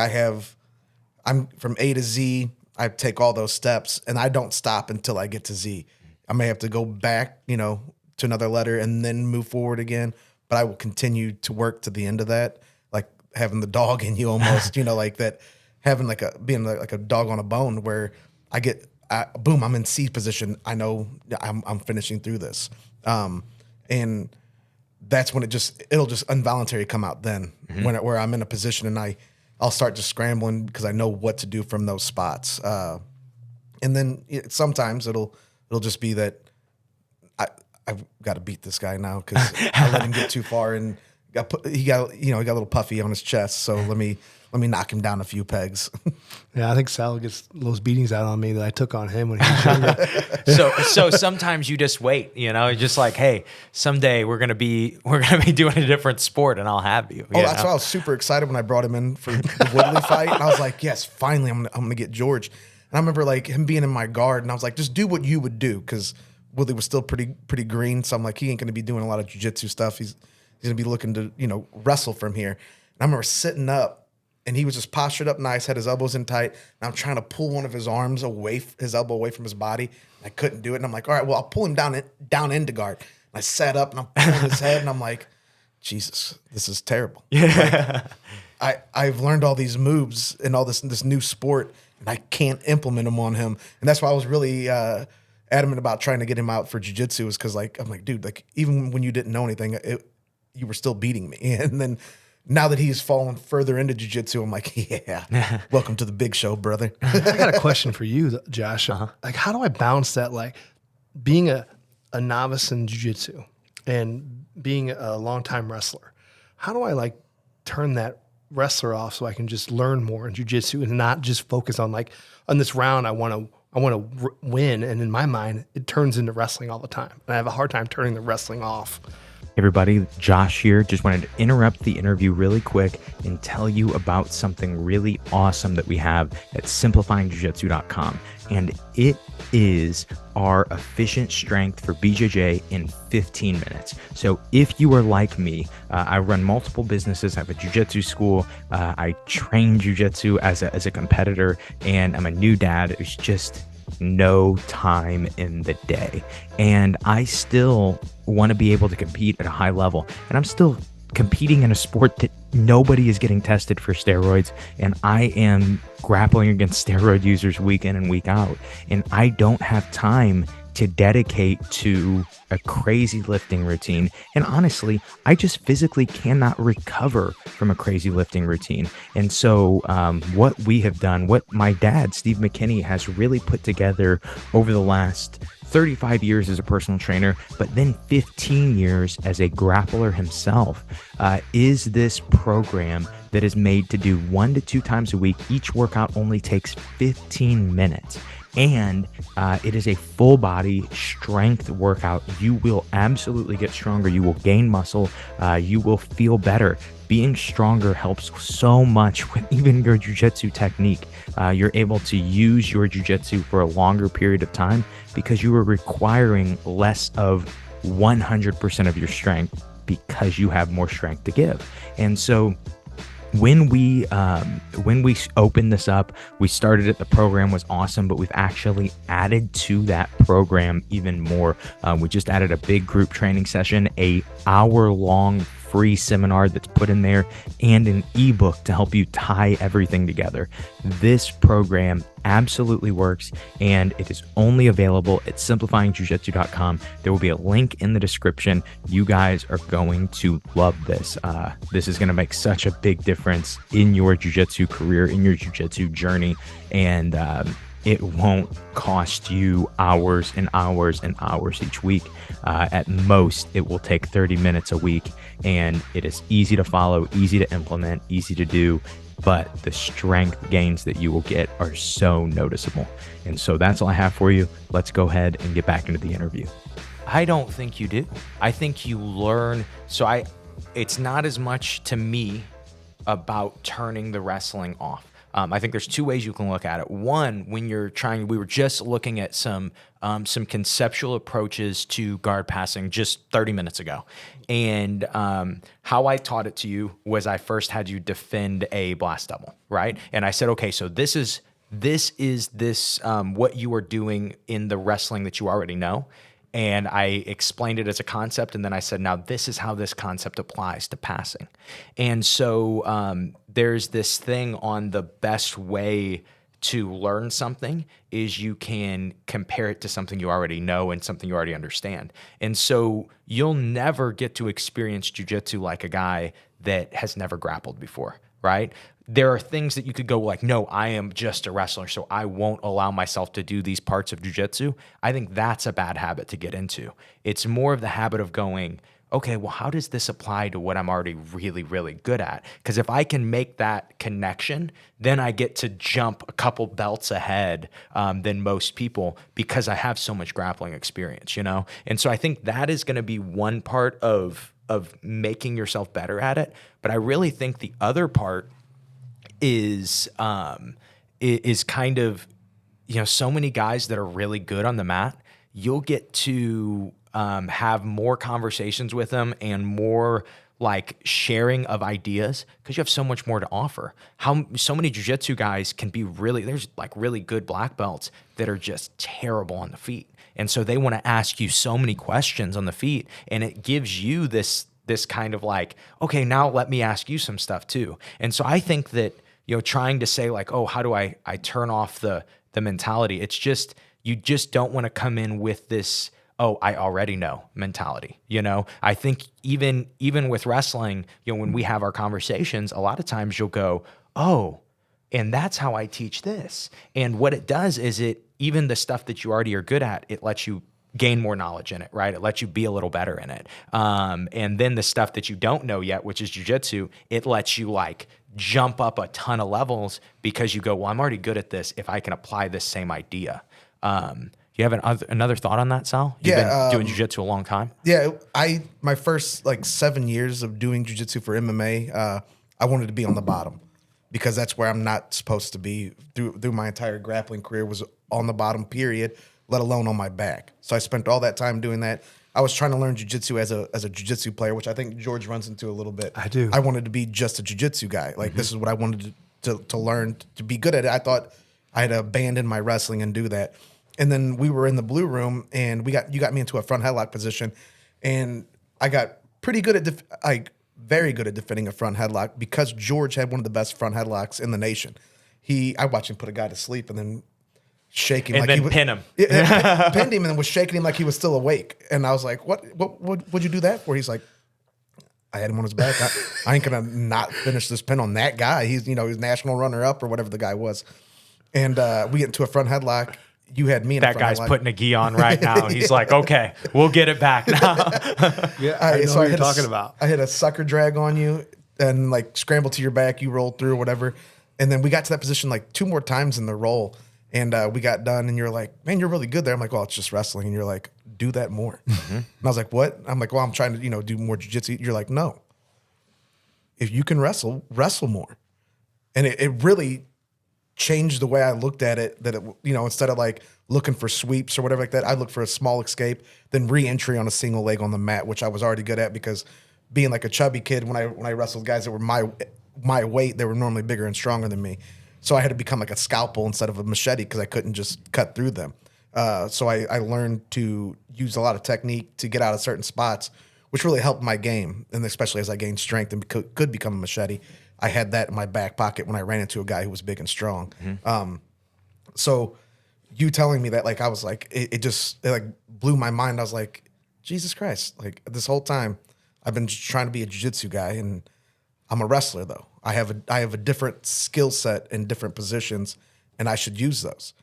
I'm from A to Z. I take all those steps, and I don't stop until I get to Z. I may have to go back, to another letter and then move forward again, but I will continue to work to the end of that, like having the dog in you almost, like that, having being like a dog on a bone where boom, I'm in C position. I know I'm finishing through this. And that's when it'll just involuntary come out then, where I'm in a position and I'll start just scrambling because I know what to do from those spots. And then sometimes it'll just be that I've got to beat this guy now because I let him get too far and he got a little puffy on his chest. So let me knock him down a few pegs. Yeah, I think Sal gets those beatings out on me that I took on him when he was younger. So sometimes you just wait, just like, hey, someday we're gonna be doing a different sport and I'll have you. That's why I was super excited when I brought him in for the Woodley fight, and I was like, yes, finally I'm gonna get George. And I remember like him being in my guard, and I was like, just do what you would do, because Woodley was still pretty green. So I'm like, he ain't gonna be doing a lot of jiu-jitsu stuff. He's gonna be looking to wrestle from here. And I remember sitting up, and he was just postured up nice, had his elbows in tight, and I'm trying to pull one of his arms his elbow away from his body. And I couldn't do it, and I'm like, all right, well, I'll pull him down into guard. And I sat up, and I'm pulling his head, and I'm like, Jesus, this is terrible. Yeah. Like, I've learned all these moves and all this new sport, and I can't implement them on him. And that's why I was really adamant about trying to get him out for jiu-jitsu is because like I'm like, dude, like even when you didn't know anything, you were still beating me. And then now that he's fallen further into jiu-jitsu, I'm like, yeah, welcome to the big show, brother. I got a question for you, Josh. Like, how do I balance that? Like, being a novice in jiu-jitsu and being a longtime wrestler, how do I like turn that wrestler off so I can just learn more in jiu-jitsu and not just focus on like on this round I want to win, and in my mind it turns into wrestling all the time, and I have a hard time turning the wrestling off. Everybody, Josh here. Just wanted to interrupt the interview really quick and tell you about something really awesome that we have at simplifyingjujitsu.com. And it is our efficient strength for BJJ in 15 minutes. So if you are like me, I run multiple businesses. I have a jiu-jitsu school. I train jiu-jitsu as a competitor, and I'm a new dad. It's just no time in the day, and I still want to be able to compete at a high level, and I'm still competing in a sport that nobody is getting tested for steroids, and I am grappling against steroid users week in and week out, and I don't have time to dedicate to a crazy lifting routine. And honestly, I just physically cannot recover from a crazy lifting routine. And so what we have done, what my dad, Steve McKinney, has really put together over the last 35 years as a personal trainer, but then 15 years as a grappler himself, is this program that is made to do 1 to 2 times a week. Each workout only takes 15 minutes. And it is a full body strength workout. You will absolutely get stronger. You will gain muscle. You will feel better. Being stronger helps so much with even your jiu-jitsu technique. You're able to use your jiu-jitsu for a longer period of time because you are requiring less of 100% of your strength because you have more strength to give. And so when we opened this up, we started it. The program was awesome, but we've actually added to that program even more. We just added a big group training session, a hour-long free seminar that's put in there, and an ebook to help you tie everything together. This program absolutely works, and it is only available at simplifyingjujitsu.com. There will be a link in the description. You guys are going to love this. This is going to make such a big difference in your jiu-jitsu career, in your jiu-jitsu journey, and it won't cost you hours and hours and hours each week. At most, it will take 30 minutes a week, and it is easy to follow, easy to implement, easy to do, but the strength gains that you will get are so noticeable. And so that's all I have for you. Let's go ahead and get back into the interview. I don't think you do. I think you learn. So it's not as much to me about turning the wrestling off. I think there's 2 ways you can look at it. One, when you're trying, we were just looking at some conceptual approaches to guard passing just 30 minutes ago. And how I taught it to you was I first had you defend a blast double, right? And I said, okay, so this is what you are doing in the wrestling that you already know. And I explained it as a concept, and then I said, now this is how this concept applies to passing. And so there's this thing on the best way to learn something is you can compare it to something you already know and something you already understand. And so you'll never get to experience jiu-jitsu like a guy that has never grappled before, right? There are things that you could go like, no, I am just a wrestler, so I won't allow myself to do these parts of jiu-jitsu. I think that's a bad habit to get into. It's more of the habit of going, okay, well, how does this apply to what I'm already really, really good at? Because if I can make that connection, then I get to jump a couple belts ahead than most people because I have so much grappling experience, you know? And so I think that is going to be one part of making yourself better at it. But I really think the other part is kind of, you know, so many guys that are really good on the mat, you'll get to have more conversations with them and more like sharing of ideas because you have so much more to offer. How so many jiu-jitsu guys can be there's like really good black belts that are just terrible on the feet. And so they want to ask you so many questions on the feet, and it gives you this kind of like, okay, now let me ask you some stuff too. And so I think that, you know, trying to say like, oh, how do I turn off the mentality? It's just you just don't want to come in with this, oh, I already know mentality. I think even with wrestling, when we have our conversations, a lot of times you'll go, oh, and that's how I teach this. And what it does is even the stuff that you already are good at, it lets you gain more knowledge in it, right? It lets you be a little better in it. And then the stuff that you don't know yet, which is jiu-jitsu, it lets you like jump up a ton of levels because you go, well, I'm already good at this if I can apply this same idea. You have another thought on that, Sal? You've been doing jiu-jitsu a long time? Yeah, my first like 7 years of doing jiu-jitsu for MMA, I wanted to be on the bottom because that's where I'm not supposed to be. Through my entire grappling career was on the bottom, period, let alone on my back. So I spent all that time doing that. I was trying to learn jiu-jitsu as a jiu-jitsu player, which I think George runs into a little bit. I do. I wanted to be just a jiu-jitsu guy. Like this is what I wanted to learn to be good at it. I thought I had to abandon my wrestling and do that. And then we were in the blue room, and you got me into a front headlock position, and I got pretty good at very good at defending a front headlock because George had one of the best front headlocks in the nation. I watched him put a guy to sleep and then shake him and like then he was, pin him. pinned him and then was shaking him like he was still awake. And I was like, what'd you do that for? He's like, I had him on his back. I ain't gonna not finish this pin on that guy. He's he's national runner up or whatever the guy was. And we get into a front headlock. You had me in that guy's putting a gi on right now. He's like, okay, we'll get it back now. Yeah, I know what you're talking about. I hit a sucker drag on you and like scrambled to your back. You rolled through or whatever. And then we got to that position like 2 more times in the roll. And we got done and you're like, man, you're really good there. I'm like, well, it's just wrestling. And you're like, do that more. And I was like, what? I'm like, well, I'm trying to, do more jiu-jitsu. You're like, no. If you can wrestle more. And it really changed the way I looked at it, that it, instead of like looking for sweeps or whatever like that, I looked for a small escape, then re-entry on a single leg on the mat, which I was already good at because being like a chubby kid, when I wrestled guys that were my weight, they were normally bigger and stronger than me. So I had to become like a scalpel instead of a machete because I couldn't just cut through them. So I learned to use a lot of technique to get out of certain spots, which really helped my game. And especially as I gained strength and could become a machete, I had that in my back pocket when I ran into a guy who was big and strong. So you telling me that, like, I was like, it like blew my mind. I was like, Jesus Christ. Like this whole time I've been trying to be a jiu-jitsu guy and I'm a wrestler though. I have a different skill set in different positions and I should use those.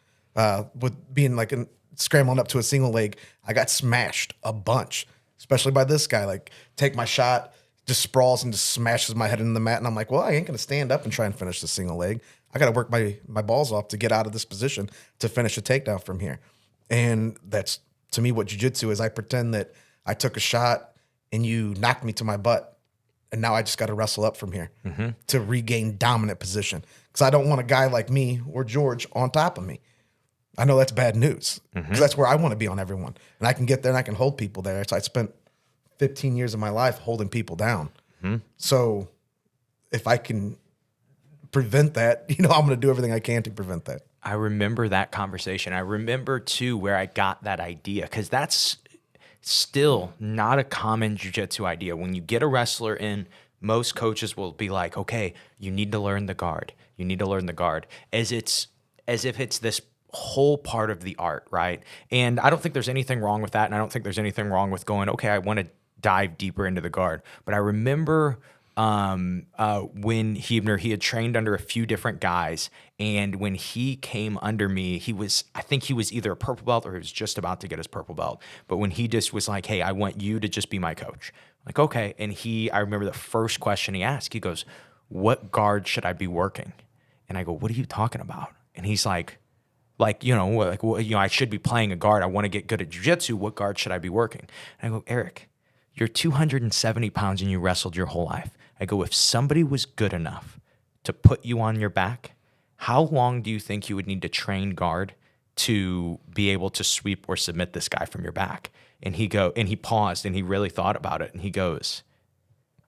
With being like scrambling up to a single leg, I got smashed a bunch, especially by this guy. Like take my shot, just sprawls and just smashes my head into the mat. And I'm like, well, I ain't going to stand up and try and finish the single leg. I got to work my balls off to get out of this position to finish a takedown from here. And that's, to me, what jiu-jitsu is. I pretend that I took a shot and you knocked me to my butt. And now I just got to wrestle up from here to regain dominant position. Because I don't want a guy like me or George on top of me. I know that's bad news because that's where I want to be on everyone. And I can get there and I can hold people there. So I spent 15 years of my life holding people down. So if I can prevent that, I'm going to do everything I can to prevent that. I remember that conversation. I remember too where I got that idea because that's still not a common jiu-jitsu idea. When you get a wrestler in, most coaches will be like, okay, you need to learn the guard. You need to learn the guard as if it's this whole part of the art, right? And I don't think there's anything wrong with that. And I don't think there's anything wrong with going, okay, I want to dive deeper into the guard. But I remember when he had trained under a few different guys, and when he came under me, I think he was either a purple belt or he was just about to get his purple belt. But when he just was like, hey, I want you to just be my coach. I'm like, okay. And I remember the first question he asked, he goes, what guard should I be working? And I go, what are you talking about? And he's like, I should be playing a guard. I want to get good at jiu-jitsu. What guard should I be working? And I go, Eric, you're 270 pounds and you wrestled your whole life. I go, if somebody was good enough to put you on your back, how long do you think you would need to train guard to be able to sweep or submit this guy from your back? And he paused and he really thought about it. And he goes,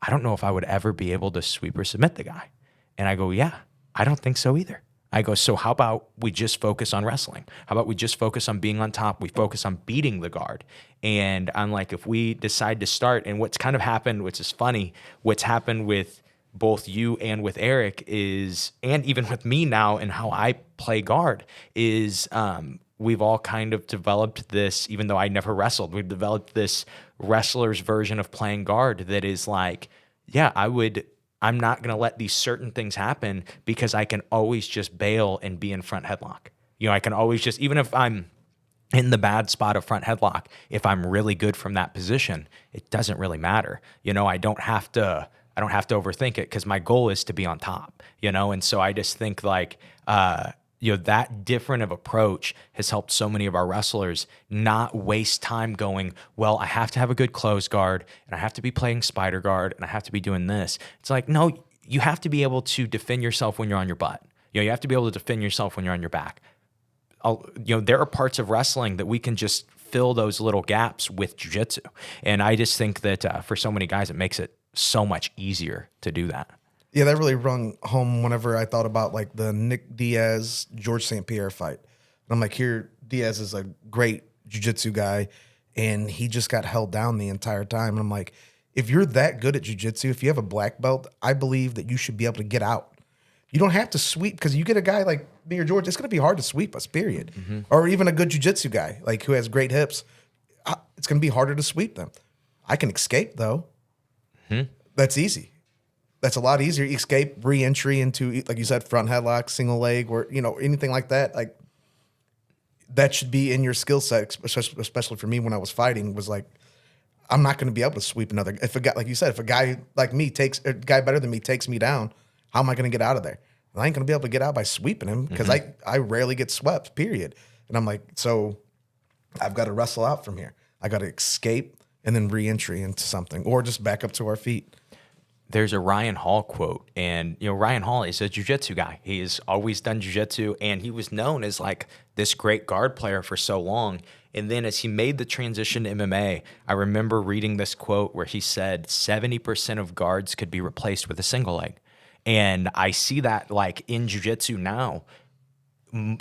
I don't know if I would ever be able to sweep or submit the guy. And I go, yeah, I don't think so either. I go, so how about we just focus on wrestling? How about we just focus on being on top? We focus on beating the guard. And I'm like, if we decide to start, and what's kind of happened, which is funny, what's happened with both you and with Eric is, and even with me now and how I play guard is we've all kind of developed this, even though I never wrestled, we've developed this wrestler's version of playing guard that is like, yeah, I'm not going to let these certain things happen because I can always just bail and be in front headlock. I can always just, even if I'm in the bad spot of front headlock, if I'm really good from that position, it doesn't really matter. I don't have to overthink it because my goal is to be on top, And so I just think like, that different of approach has helped so many of our wrestlers not waste time going, well, I have to have a good close guard and I have to be playing spider guard and I have to be doing this. It's like, no, you have to be able to defend yourself when you're on your butt. You have to be able to defend yourself when you're on your back. There are parts of wrestling that we can just fill those little gaps with jiu-jitsu. And I just think that for so many guys, it makes it so much easier to do that. Yeah, that really rung home whenever I thought about like the Nick Diaz, George St. Pierre fight. And I'm like, here, Diaz is a great jiu-jitsu guy, and he just got held down the entire time. And I'm like, if you're that good at jiu-jitsu, if you have a black belt, I believe that you should be able to get out. You don't have to sweep, because you get a guy like me or George, it's going to be hard to sweep us, period. Or even a good jiu-jitsu guy, like who has great hips. It's going to be harder to sweep them. I can escape, though. That's easy. That's a lot easier. Escape, re-entry into, like you said, front headlock, single leg, or anything like that. Like that should be in your skill set, especially for me when I was fighting. Was like, I'm not going to be able to sweep another. If a guy, like you said, if a guy like me a guy better than me takes me down, how am I going to get out of there? I ain't going to be able to get out by sweeping him because I rarely get swept. Period. And I'm like, so I've got to wrestle out from here. I got to escape and then re-entry into something, or just back up to our feet. There's a Ryan Hall quote, and Ryan Hall is a jiu-jitsu guy. He's always done jiu-jitsu, and he was known as like this great guard player for so long. And then as he made the transition to MMA, I remember reading this quote where he said 70% of guards could be replaced with a single leg. And I see that like in jiu-jitsu now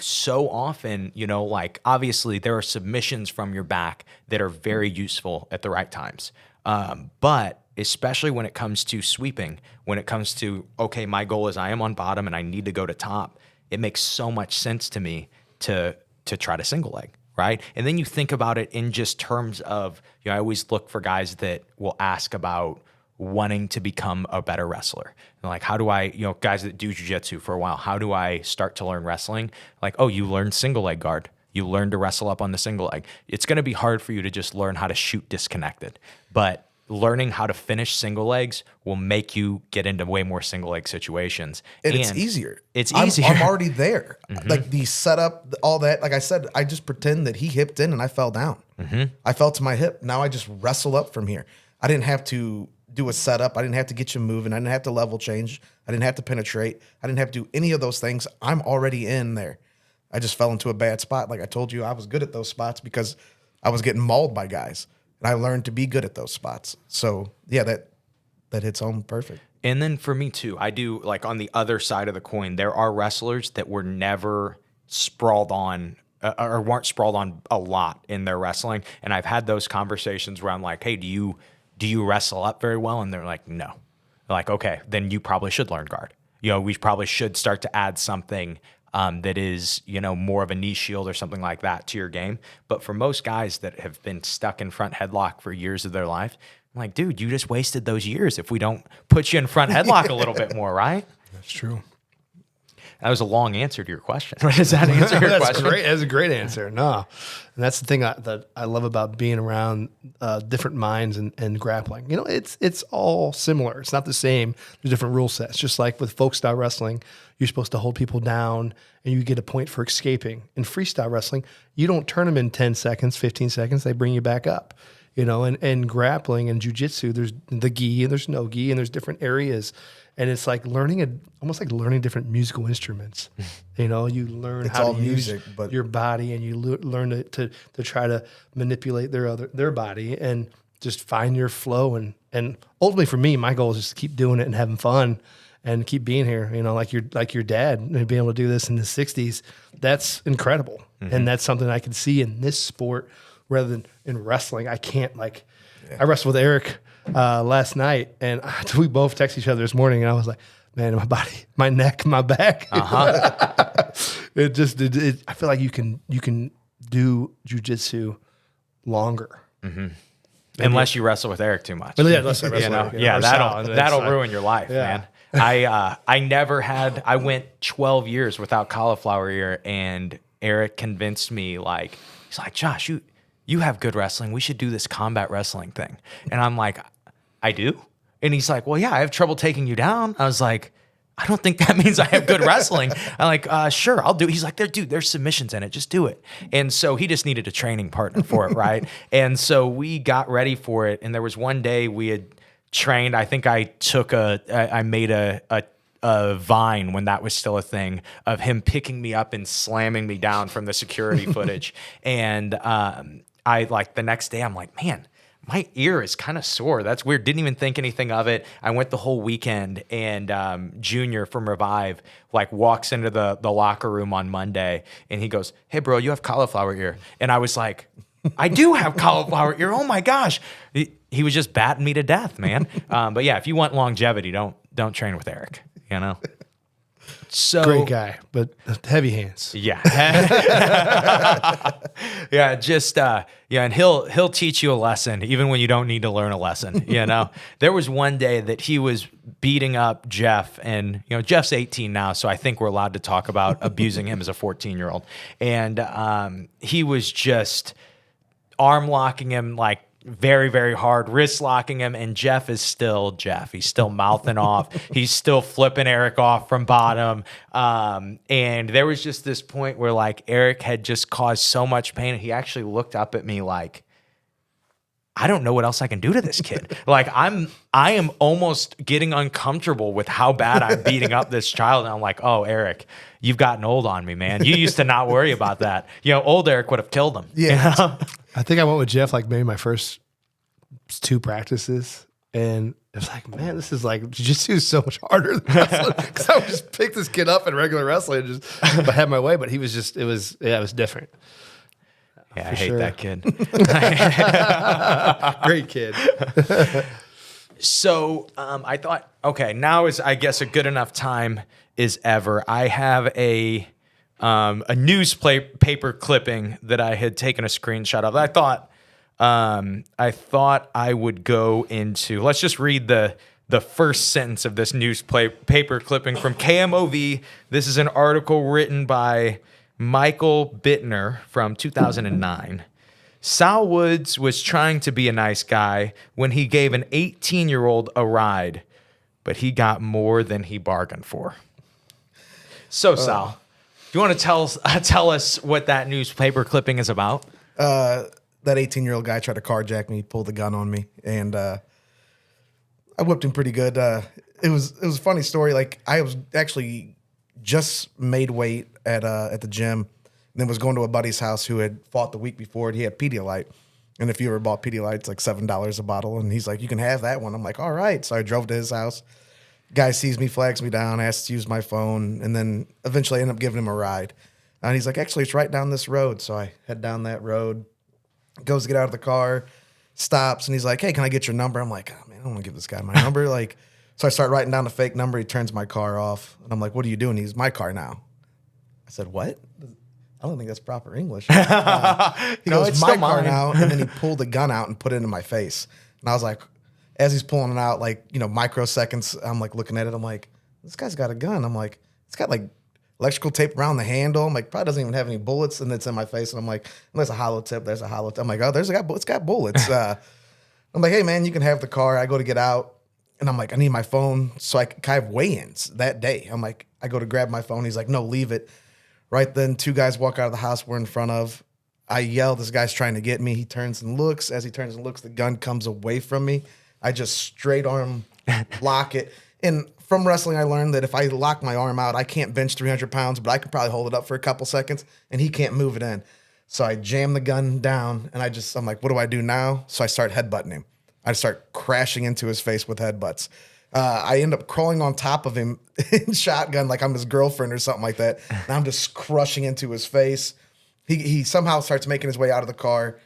so often, like obviously there are submissions from your back that are very useful at the right times. But especially when it comes to sweeping, when it comes to, okay, my goal is I am on bottom and I need to go to top, it makes so much sense to me to try to single leg, right? And then you think about it in just terms of, I always look for guys that will ask about wanting to become a better wrestler. And like, how do I, guys that do jiu-jitsu for a while, how do I start to learn wrestling? Like, oh, you learn single leg guard. You learn to wrestle up on the single leg. It's going to be hard for you to just learn how to shoot disconnected, but learning how to finish single legs will make you get into way more single leg situations. And it's easier. It's easier. I'm already there. Like the setup, all that. Like I said, I just pretend that he hipped in and I fell down. I fell to my hip. Now I just wrestle up from here. I didn't have to do a setup. I didn't have to get you moving. I didn't have to level change. I didn't have to penetrate. I didn't have to do any of those things. I'm already in there. I just fell into a bad spot. Like I told you, I was good at those spots because I was getting mauled by guys. And I learned to be good at those spots. So yeah, that hits home perfect. And then for me too, I do like on the other side of the coin, there are wrestlers that were never sprawled on or weren't sprawled on a lot in their wrestling. And I've had those conversations where I'm like, hey, do you wrestle up very well? And they're like, no. They're like, okay, then you probably should learn guard. We probably should start to add something that is, more of a knee shield or something like that to your game. But for most guys that have been stuck in front headlock for years of their life, I'm like, dude, you just wasted those years if we don't put you in front headlock a little bit more, right? That's true. That was a long answer to your question. Does that answer your question? Great. That's a great answer. No, and that's the thing that I love about being around different minds and grappling. It's all similar. It's not the same. There's different rule sets. Just like with folk style wrestling, you're supposed to hold people down and you get a point for escaping. In freestyle wrestling, you don't turn them in 10 seconds, 15 seconds. They bring you back up. And grappling and jiu-jitsu, there's the gi and there's no gi and there's different areas. And it's like almost like learning different musical instruments. You learn It's how all to music, use but your body, and you learn to try to manipulate their body and just find your flow. And ultimately for me, my goal is just to keep doing it and having fun and keep being here. Like your dad and being able to do this in the 60s. That's incredible, and that's something I can see in this sport rather than in wrestling. I can't I wrestled with Eric last night, and we both texted each other this morning, and I was like, man, my body, my neck, my back. I feel like you can do jiu-jitsu longer. Unless you wrestle with Eric too much. But yeah, unless I wrestle You know? with- Yeah, or Sal, that'll it's ruin your life, Yeah. man. I went 12 years without cauliflower ear, and Eric convinced me, like, he's like, Josh, you have good wrestling. We should do this combat wrestling thing. And I'm like, I do? And he's like, well, yeah, I have trouble taking you down. I was like, I don't think that means I have good wrestling. I'm like, sure, I'll do it. He's like, there's submissions in it. Just do it. And so he just needed a training partner for it, right? And so we got ready for it. And there was one day we had trained. I think I made a vine when that was still a thing of him picking me up and slamming me down from the security footage. And I like the next day, I'm like, man, my ear is kind of sore. That's weird. Didn't even think anything of it. I went the whole weekend, and Junior from Revive like walks into the locker room on Monday, and he goes, "Hey, bro, you have cauliflower ear." And I was like, "I do have cauliflower ear. Oh my gosh!" He was just batting me to death, man. But yeah, if you want longevity, don't train with Eric. You know. So Great guy, but heavy hands. Yeah. Yeah, just and he'll teach you a lesson even when you don't need to learn a lesson, you know. There was one day that he was beating up Jeff, and Jeff's 18 now, so I think we're allowed to talk about abusing him as a 14-year-old. And he was just arm locking him like very, very hard, wrist locking him, and Jeff is still Jeff. He's still mouthing off. He's still flipping Eric off from bottom. And there was just this point where like Eric had just caused so much pain, and he actually looked up at me like, I don't know what else I can do to this kid. Like I am almost getting uncomfortable with how bad I'm beating up this child. And I'm like, oh, Eric, you've gotten old on me, man. You used to not worry about that. Old Eric would have killed him. Yeah. You know? I think I went with Jeff like maybe my first 2 practices, and it was like, man, this is like jiu-jitsu is so much harder than wrestling, because I would just pick this kid up in regular wrestling and just had my way. But he was just it was different. Yeah, I hate sure. that kid. Great kid. So I thought, okay, now is I guess a good enough time as ever. I have a newspaper clipping that I had taken a screenshot of. I thought I would go into. Let's just read the first sentence of this newspaper clipping from KMOV. This is an article written by Michael Bittner from 2009. Sal Woods was trying to be a nice guy when he gave an 18-year-old a ride, but he got more than he bargained for. So, Sal, do you want to tell us what that newspaper clipping is about? That 18-year-old guy tried to carjack me, pulled the gun on me, and I whipped him pretty good. It was a funny story. Like I was actually just made weight at the gym, and then was going to a buddy's house who had fought the week before, and he had Pedialyte. And if you ever bought Pedialyte, it's like $7 a bottle. And he's like, you can have that one. I'm like, all right. So I drove to his house. Guy sees me, flags me down, asks to use my phone, and then eventually I end up giving him a ride. And he's like, actually, it's right down this road. So I head down that road, goes to get out of the car, stops, and he's like, hey, can I get your number? I'm like, oh, man, I don't want to give this guy my number. So I start writing down the fake number. He turns my car off. And I'm like, what are you doing? He's my car now. I said, what? I don't think that's proper English. He goes, it's my still car mine. now. And then he pulled the gun out and put it into my face. And I was like, as he's pulling it out, microseconds, I'm like looking at it. I'm like, this guy's got a gun. I'm like, it's got like electrical tape around the handle. I'm like, probably doesn't even have any bullets. And it's in my face. And I'm like, there's a hollow tip. There's a hollow tip. I'm like, oh, it's got bullets. I'm like, hey, man, you can have the car. I go to get out. And I'm like, I need my phone. So I kind of weigh-ins that day. I'm like, I go to grab my phone. He's like, no, leave it. Right then, 2 guys walk out of the house we're in front of. I yell, this guy's trying to get me. He turns and looks. As he turns and looks, the gun comes away from me. I just straight arm lock it. And from wrestling, I learned that if I lock my arm out, I can't bench 300 pounds, but I can probably hold it up for a couple seconds, and he can't move it in. So I jam the gun down, and I'm like, what do I do now? So I start headbutting him. I start crashing into his face with headbutts. I end up crawling on top of him in shotgun like I'm his girlfriend or something like that. And I'm just crushing into his face. He somehow starts making his way out of the car,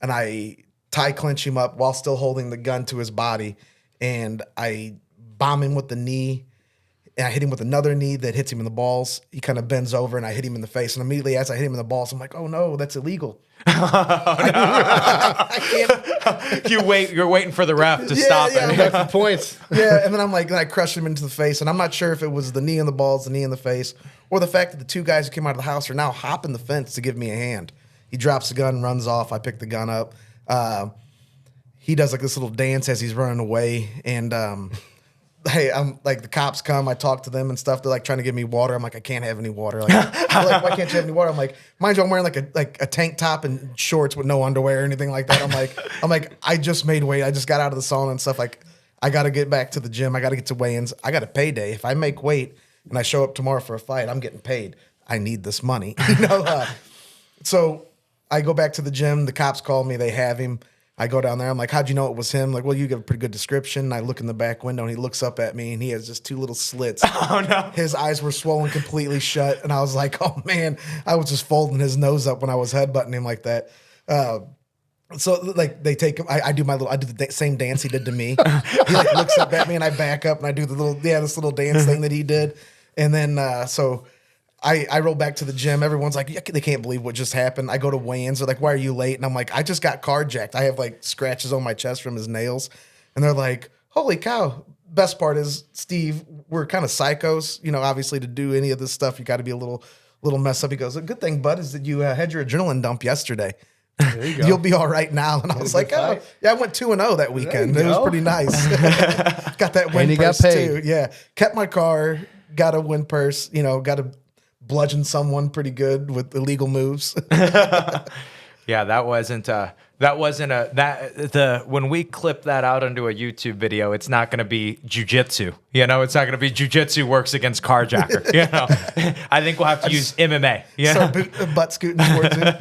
and I tie clinch him up while still holding the gun to his body, and I bomb him with the knee. and I hit him with another knee that hits him in the balls. He kind of bends over, and I hit him in the face. And immediately as I hit him in the balls, I'm like, oh no, that's illegal. I can't. You're waiting for the ref to stop it. Points. Yeah, and then I'm like, then I crushed him into the face, and I'm not sure if it was the knee in the balls, the knee in the face, or the fact that the two guys who came out of the house are now hopping the fence to give me a hand. He drops the gun, runs off. I pick the gun up. He does like this little dance as he's running away, and hey, I'm like, the cops come. I talk to them and stuff. They're like trying to give me water. I'm like, I can't have any water. Like, they're like, why can't you have any water? I'm like, mind you, I'm wearing like a tank top and shorts with no underwear or anything like that. I'm like, I just made weight. I just got out of the sauna and stuff. Like, I got to get back to the gym. I got to get to weigh-ins. I got a payday. If I make weight and I show up tomorrow for a fight, I'm getting paid. I need this money, So I go back to the gym. The cops call me. They have him. I go down there. I'm like, how'd you know it was him? Like, well, you give a pretty good description. And I look in the back window, and he looks up at me, and he has just two little slits. Oh, no. His eyes were swollen completely shut. And I was like, oh, man. I was just folding his nose up when I was headbutting him like that. So, like, they take him. I do the same dance he did to me. He, like, looks up at me, and I back up, and I do this little dance thing that he did. And then, I roll back to the gym. Everyone's like, yeah, they can't believe what just happened. I go to weigh-ins. They're like, why are you late? And I'm like, I just got carjacked. I have like scratches on my chest from his nails. And they're like, holy cow. Best part is, Steve, we're kind of psychos. Obviously to do any of this stuff, you got to be a little messed up. He goes, a good thing, bud, is that you had your adrenaline dump yesterday. There you go. You'll be all right now. And I was like, oh, yeah, I went 2-0 that weekend. It was pretty nice. Got that win purse too. Yeah. Kept my car, got a win purse, got to bludgeon someone pretty good with illegal moves. Yeah, when we clip that out into a YouTube video, it's not going to be jiu-jitsu. It's not going to be jiu-jitsu works against carjacker. I think we'll have to use MMA. So butt scooting towards him.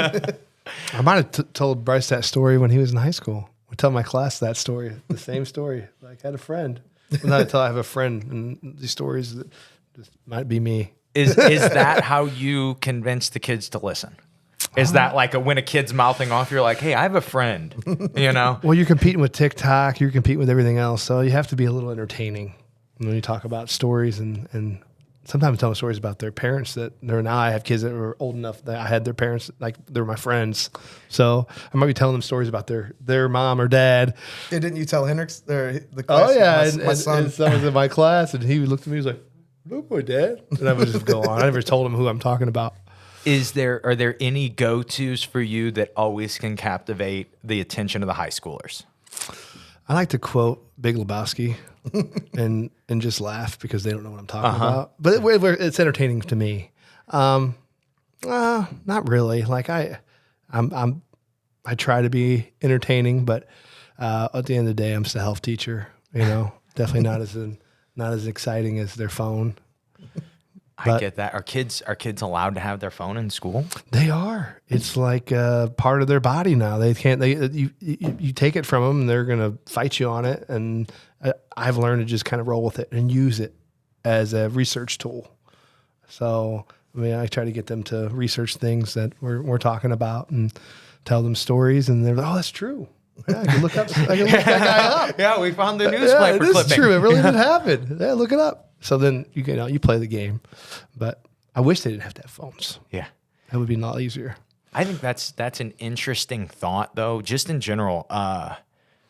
I might have told Bryce that story when he was in high school. I tell my class that story, the same story. Like, I had a friend. Not until I have a friend, and these stories that just might be me. Is that how you convince the kids to listen? Is that like when a kid's mouthing off, you're like, hey, I have a friend, Well, you're competing with TikTok, you're competing with everything else, so you have to be a little entertaining when you talk about stories and sometimes telling stories about their parents now I have kids that were old enough that I had their parents, like they were my friends. So I might be telling them stories about their mom or dad. Yeah, didn't you tell Hendrix, the class? Oh, yeah. My son. And someone was in my class, and he looked at me, he was like, look, my dad. And I would just go on. I never told him who I'm talking about. Are there any go-tos for you that always can captivate the attention of the high schoolers? I like to quote Big Lebowski and just laugh because they don't know what I'm talking about. But it's entertaining to me. Not really. Like I try to be entertaining, but at the end of the day, I'm just a health teacher. Definitely not as exciting as their phone. I get that. Are kids allowed to have their phone in school? They are. It's like part of their body now. They can't. You take it from them, and they're gonna fight you on it. And I've learned to just kind of roll with it and use it as a research tool. So I try to get them to research things that we're talking about and tell them stories, and they're like, "Oh, that's true. Yeah, I can look that guy up. Yeah, we found the newspaper clipping. This is true. It really did happen. Yeah, look it up." So then you play the game, but I wish they didn't have to have phones. Yeah, that would be a lot easier. I think that's an interesting thought, though. Just in general, I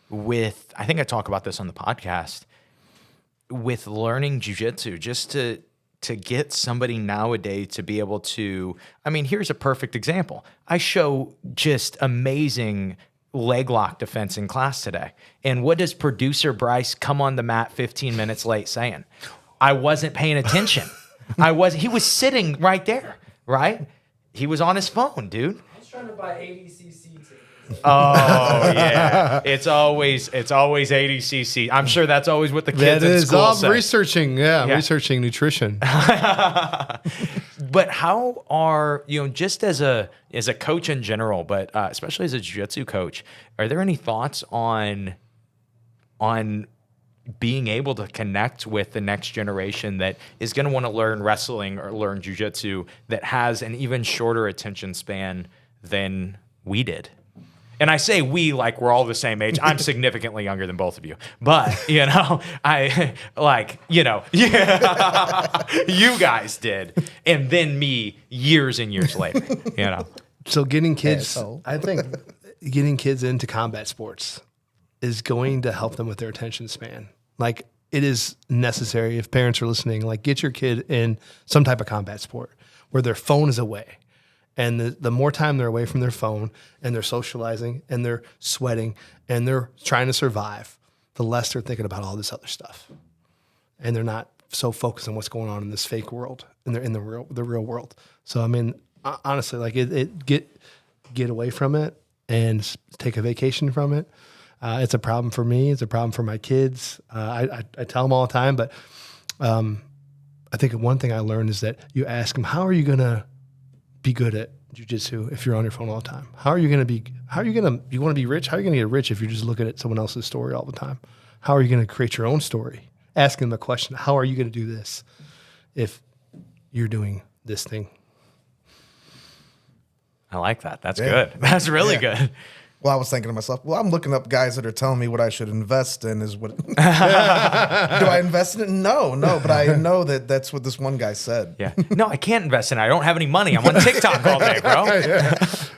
think I talk about this on the podcast with learning jiu-jitsu, just to get somebody nowadays to be able to. I mean, here's a perfect example. I show just amazing leg lock defense in class today, and what does producer Bryce come on the mat 15 minutes late saying? I wasn't paying attention. He was sitting right there, right? He was on his phone, dude. I was trying to buy ADCC tickets. Oh yeah, it's always ADCC. I'm sure that's always what the kids in school say. Researching, researching nutrition. But how are just as a coach in general, but especially as a jiu-jitsu coach, are there any thoughts on being able to connect with the next generation that is going to want to learn wrestling or learn jiu-jitsu that has an even shorter attention span than we did? And I say we like we're all the same age. I'm significantly younger than both of you. But, you know, I like, you know, yeah, you guys did. And then me years and years later, you know. So getting kids, so. I think getting kids into combat sports is going to help them with their attention span. Like it is necessary if parents are listening, like get your kid in some type of combat sport where their phone is away. And the more time they're away from their phone and they're socializing and they're sweating and they're trying to survive, the less they're thinking about all this other stuff. And they're not so focused on what's going on in this fake world and they're in the real world. So, I mean, honestly, like get away from it and take a vacation from it. It's a problem for me. It's a problem for my kids. I tell them all the time, but I think one thing I learned is that you ask them, how are you going to be good at jiu-jitsu if you're on your phone all the time? You want to be rich? How are you going to get rich if you're just looking at someone else's story all the time? How are you going to create your own story? Asking them a question, how are you going to do this if you're doing this thing? I like that. That's good. That's really good. Well, I was thinking to myself, well, I'm looking up guys that are telling me what I should invest in. Do I invest in it? No, but I know that that's what this one guy said. Yeah. No, I can't invest in it. I don't have any money. I'm on TikTok all day, bro.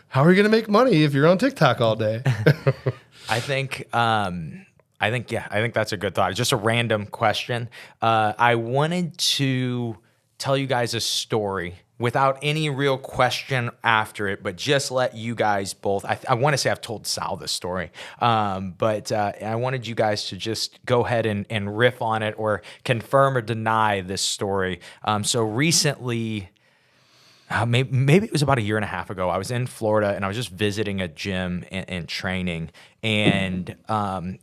How are you going to make money if you're on TikTok all day? I think that's a good thought. Just a random question. I wanted to tell you guys a story without any real question after it, but just let you guys both, I want to say I've told Sal this story, but I wanted you guys to just go ahead and riff on it or confirm or deny this story. So recently, maybe it was about a year and a half ago, I was in Florida and I was just visiting a gym and training. And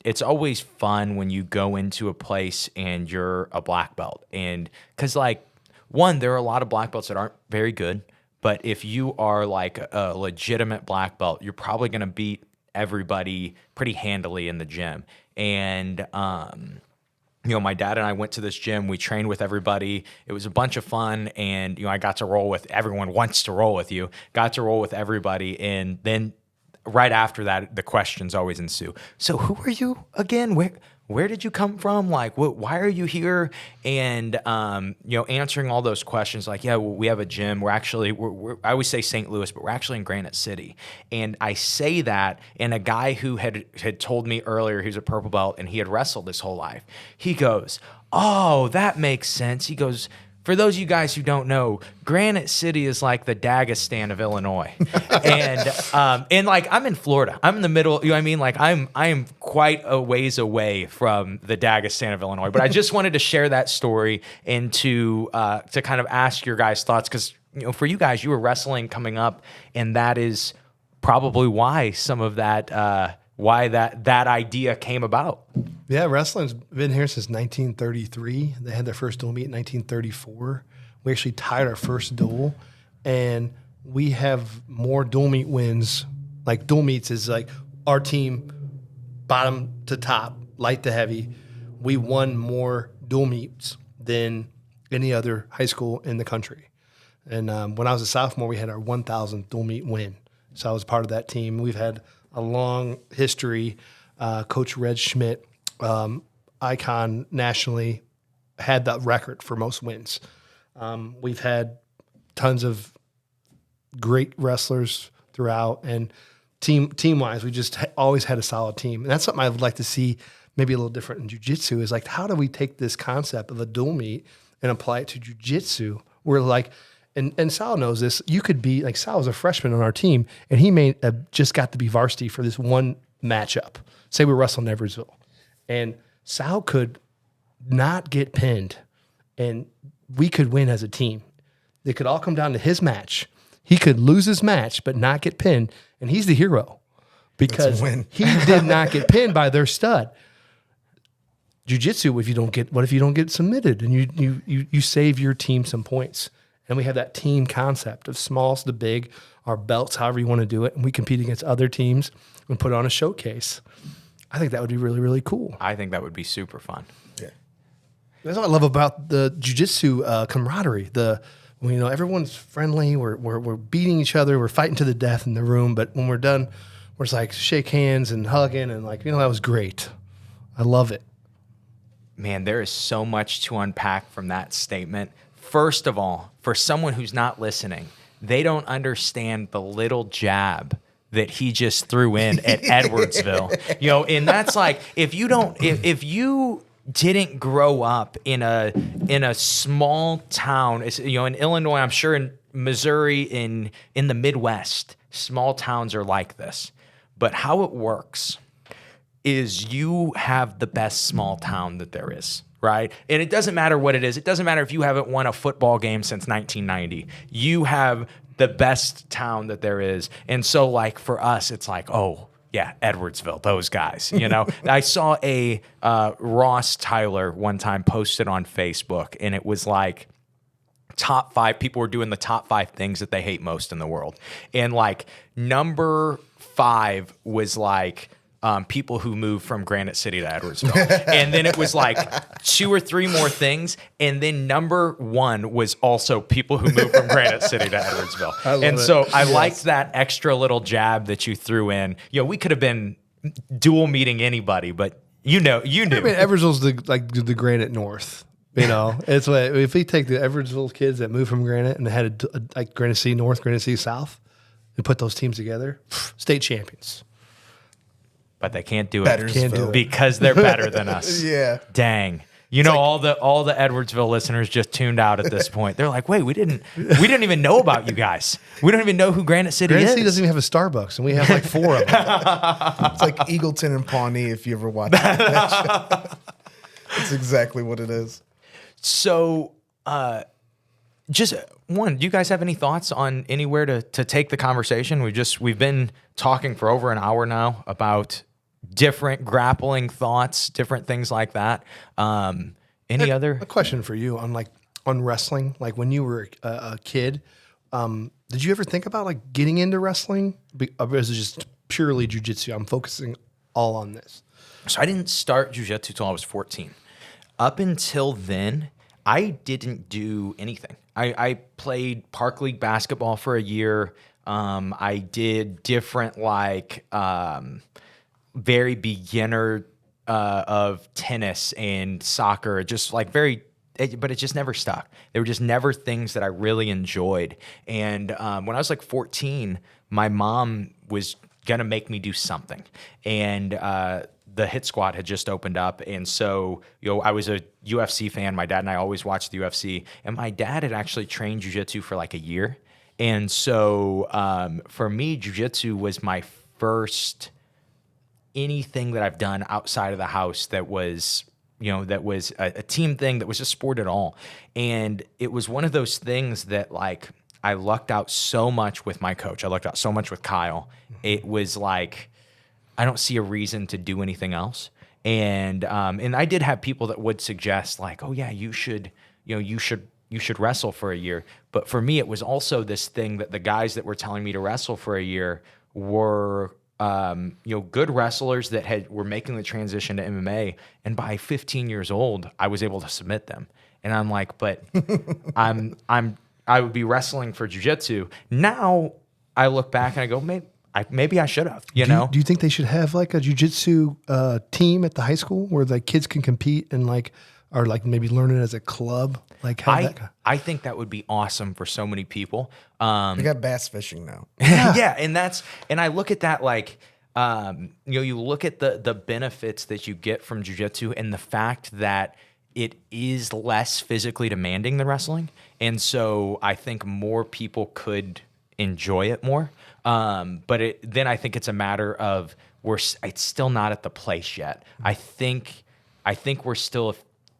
it's always fun when you go into a place and you're a black belt. And because one, there are a lot of black belts that aren't very good, but if you are like a legitimate black belt, you're probably going to beat everybody pretty handily in the gym. And, you know, my dad and I went to this gym. We trained with everybody. It was a bunch of fun. And, you know, I got to roll with everyone wants to roll with you, got to roll with everybody. And then right after that, the questions always ensue. So who are you again? Where did you come from? Like, why are you here? And, you know, answering all those questions like, yeah, well, we have a gym. We're actually, I always say St. Louis, but we're actually in Granite City. And I say that, and a guy who had told me earlier he was a purple belt and he had wrestled his whole life, he goes, oh, that makes sense. He goes, for those of you guys who don't know, Granite City is like the Dagestan of Illinois. And like I'm in Florida. I'm in the middle, you know what I mean? Like I am quite a ways away from the Dagestan of Illinois. But I just wanted to share that story and to kind of ask your guys' thoughts, because you know, for you guys, you were wrestling coming up, and that is probably why some of that why that idea came about. Yeah, wrestling's been here since 1933. They had their first dual meet in 1934. We actually tied our first duel, and we have more dual meet wins. Like dual meets is like our team, bottom to top, light to heavy. We won more dual meets than any other high school in the country. And when I was a sophomore, we had our 1,000th dual meet win. So I was part of that team. We've had a long history. Coach Red Schmidt, icon nationally, had that record for most wins. We've had tons of great wrestlers throughout, and team-wise, we just always had a solid team. And that's something I would like to see maybe a little different in jiu-jitsu is like, how do we take this concept of a dual meet and apply it to jiu-jitsu? Where like, and Sal knows this, you could be, like Sal was a freshman on our team, and he may have just got to be varsity for this one matchup. Say we're wrestling Eversville, and Sal could not get pinned, and we could win as a team. They could all come down to his match. He could lose his match, but not get pinned, and he's the hero because he did not get pinned by their stud. Jiu-jitsu, what if you don't get submitted, and you save your team some points? And we have that team concept of smalls to big, our belts, however you want to do it, and we compete against other teams and put on a showcase. I think that would be really, really cool. I think that would be super fun. Yeah. That's what I love about the jiu-jitsu camaraderie. Everyone's friendly. We're beating each other. We're fighting to the death in the room. But when we're done where it's like shake hands and hugging and like, that was great. I love it. Man, there is so much to unpack from that statement. First of all, for someone who's not listening, they don't understand the little jab that he just threw in at Edwardsville. And that's like, if you didn't grow up in a small town, in Illinois, I'm sure in Missouri, in the Midwest, small towns are like this. But how it works is you have the best small town that there is, right? And it doesn't matter what it is. It doesn't matter if you haven't won a football game since 1990. You have the best town that there is. And so like for us, it's like, oh, yeah, Edwardsville, those guys, I saw a Ross Tyler one time posted on Facebook, and it was like top 5 people were doing the top 5 things that they hate most in the world. And like number 5 was like people who move from Granite City to Edwardsville. And then it was like 2 or 3 more things. And then number 1 was also people who move from Granite City to Edwardsville. And so I liked that extra little jab that you threw in. We could have been dual meeting anybody, but you knew. I mean, Edwardsville's the Granite North. It's what, if we take the Edwardsville kids that moved from Granite and they had like Granite City North, Granite City South, and put those teams together, state champions. But they can't do it. Can't do it because they're better than us. Yeah. Dang. All the Edwardsville listeners just tuned out at this point. They're like, wait, we didn't even know about you guys. We don't even know who Granite City is. Granite City doesn't even have a Starbucks, and we have like 4 of them. It's like Eagleton and Pawnee, if you ever watch that show. That's exactly what it is. So, just one, do you guys have any thoughts on anywhere to take the conversation? We've been talking for over an hour now about different grappling thoughts, different things like that. Any other? A question for you on wrestling, like when you were a kid, did you ever think about like getting into wrestling? Or is it just purely jiu-jitsu? I'm focusing all on this. So I didn't start jiu-jitsu till I was 14. Up until then, I didn't do anything. I played Park League basketball for a year. I did different very beginner of tennis and soccer, just like but it just never stuck. They were just never things that I really enjoyed. And when I was like 14, my mom was gonna make me do something. And the Hit Squad had just opened up. And so, I was a UFC fan. My dad and I always watched the UFC. And my dad had actually trained jiu-jitsu for like a year. And so for me, jiu-jitsu was my first anything that I've done outside of the house that was, that was a team thing, that was a sport at all. And it was one of those things that like I lucked out so much with my coach. I lucked out so much with Kyle. It was like, I don't see a reason to do anything else. And I did have people that would suggest like, oh yeah, you should wrestle for a year. But for me, it was also this thing that the guys that were telling me to wrestle for a year were, good wrestlers that were making the transition to MMA. And by 15 years old, I was able to submit them. And I'm like, but I would be wrestling for jiu-jitsu. Now I look back and I go, maybe I should have, Do you think they should have like a jiu-jitsu team at the high school where the kids can compete and or maybe learn it as a club? I think that would be awesome for so many people. They got bass fishing now. Yeah, and I look at that like, you look at the benefits that you get from jiu-jitsu and the fact that it is less physically demanding than wrestling. And so I think more people could enjoy it more. But then I think it's a matter of it's still not at the place yet. I think we're still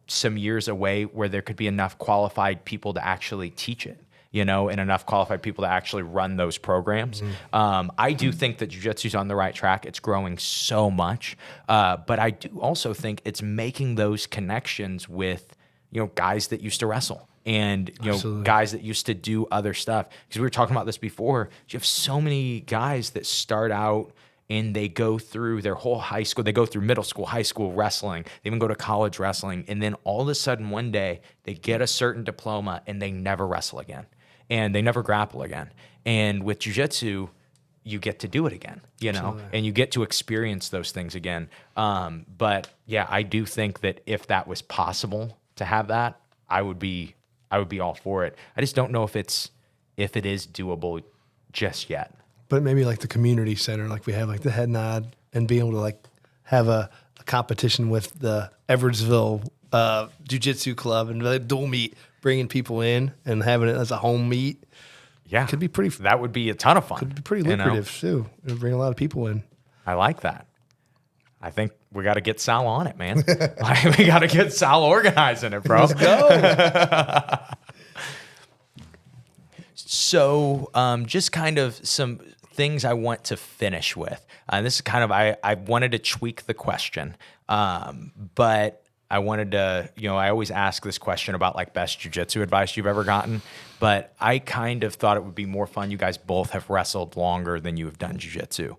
some years away where there could be enough qualified people to actually teach it, and enough qualified people to actually run those programs. I do think that jiu-jitsu is on the right track. It's growing so much. But I do also think it's making those connections with, guys that used to wrestle. And, Absolutely. Guys that used to do other stuff. Because we were talking about this before. You have so many guys that start out and they go through their whole high school. They go through middle school, high school wrestling. They even go to college wrestling. And then all of a sudden one day they get a certain diploma and they never wrestle again. And they never grapple again. And with jiu-jitsu, you get to do it again, and you get to experience those things again. But yeah, I do think that if that was possible to have that, I would be all for it. I just don't know if it is doable just yet. But maybe like the community center, like we have like the Head Nod, and being able to like have a competition with the Edwardsville Jiu-Jitsu club and the dual meet, bringing people in and having it as a home meet. Yeah, could be pretty. That would be a ton of fun. Could be pretty lucrative too. It would bring a lot of people in. I like that. I think we got to get Sal on it, man. We got to get Sal organizing it, bro. Let's go. So, just kind of some things I want to finish with. This is kind of, I wanted to tweak the question, but I wanted to, I always ask this question about like best jiu-jitsu advice you've ever gotten, but I kind of thought it would be more fun. You guys both have wrestled longer than you have done jiu-jitsu.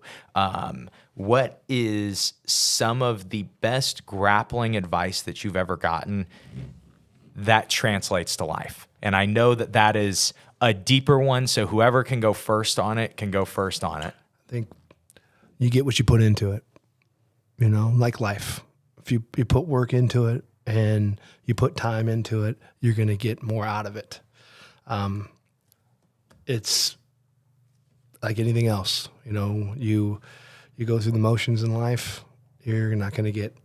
What is some of the best grappling advice that you've ever gotten that translates to life? And I know that is a deeper one, so whoever can go first on it can go first on it. I think you get what you put into it, like life. If you put work into it and you put time into it, you're going to get more out of it. It's like anything else, you go through the motions in life, you're not going to get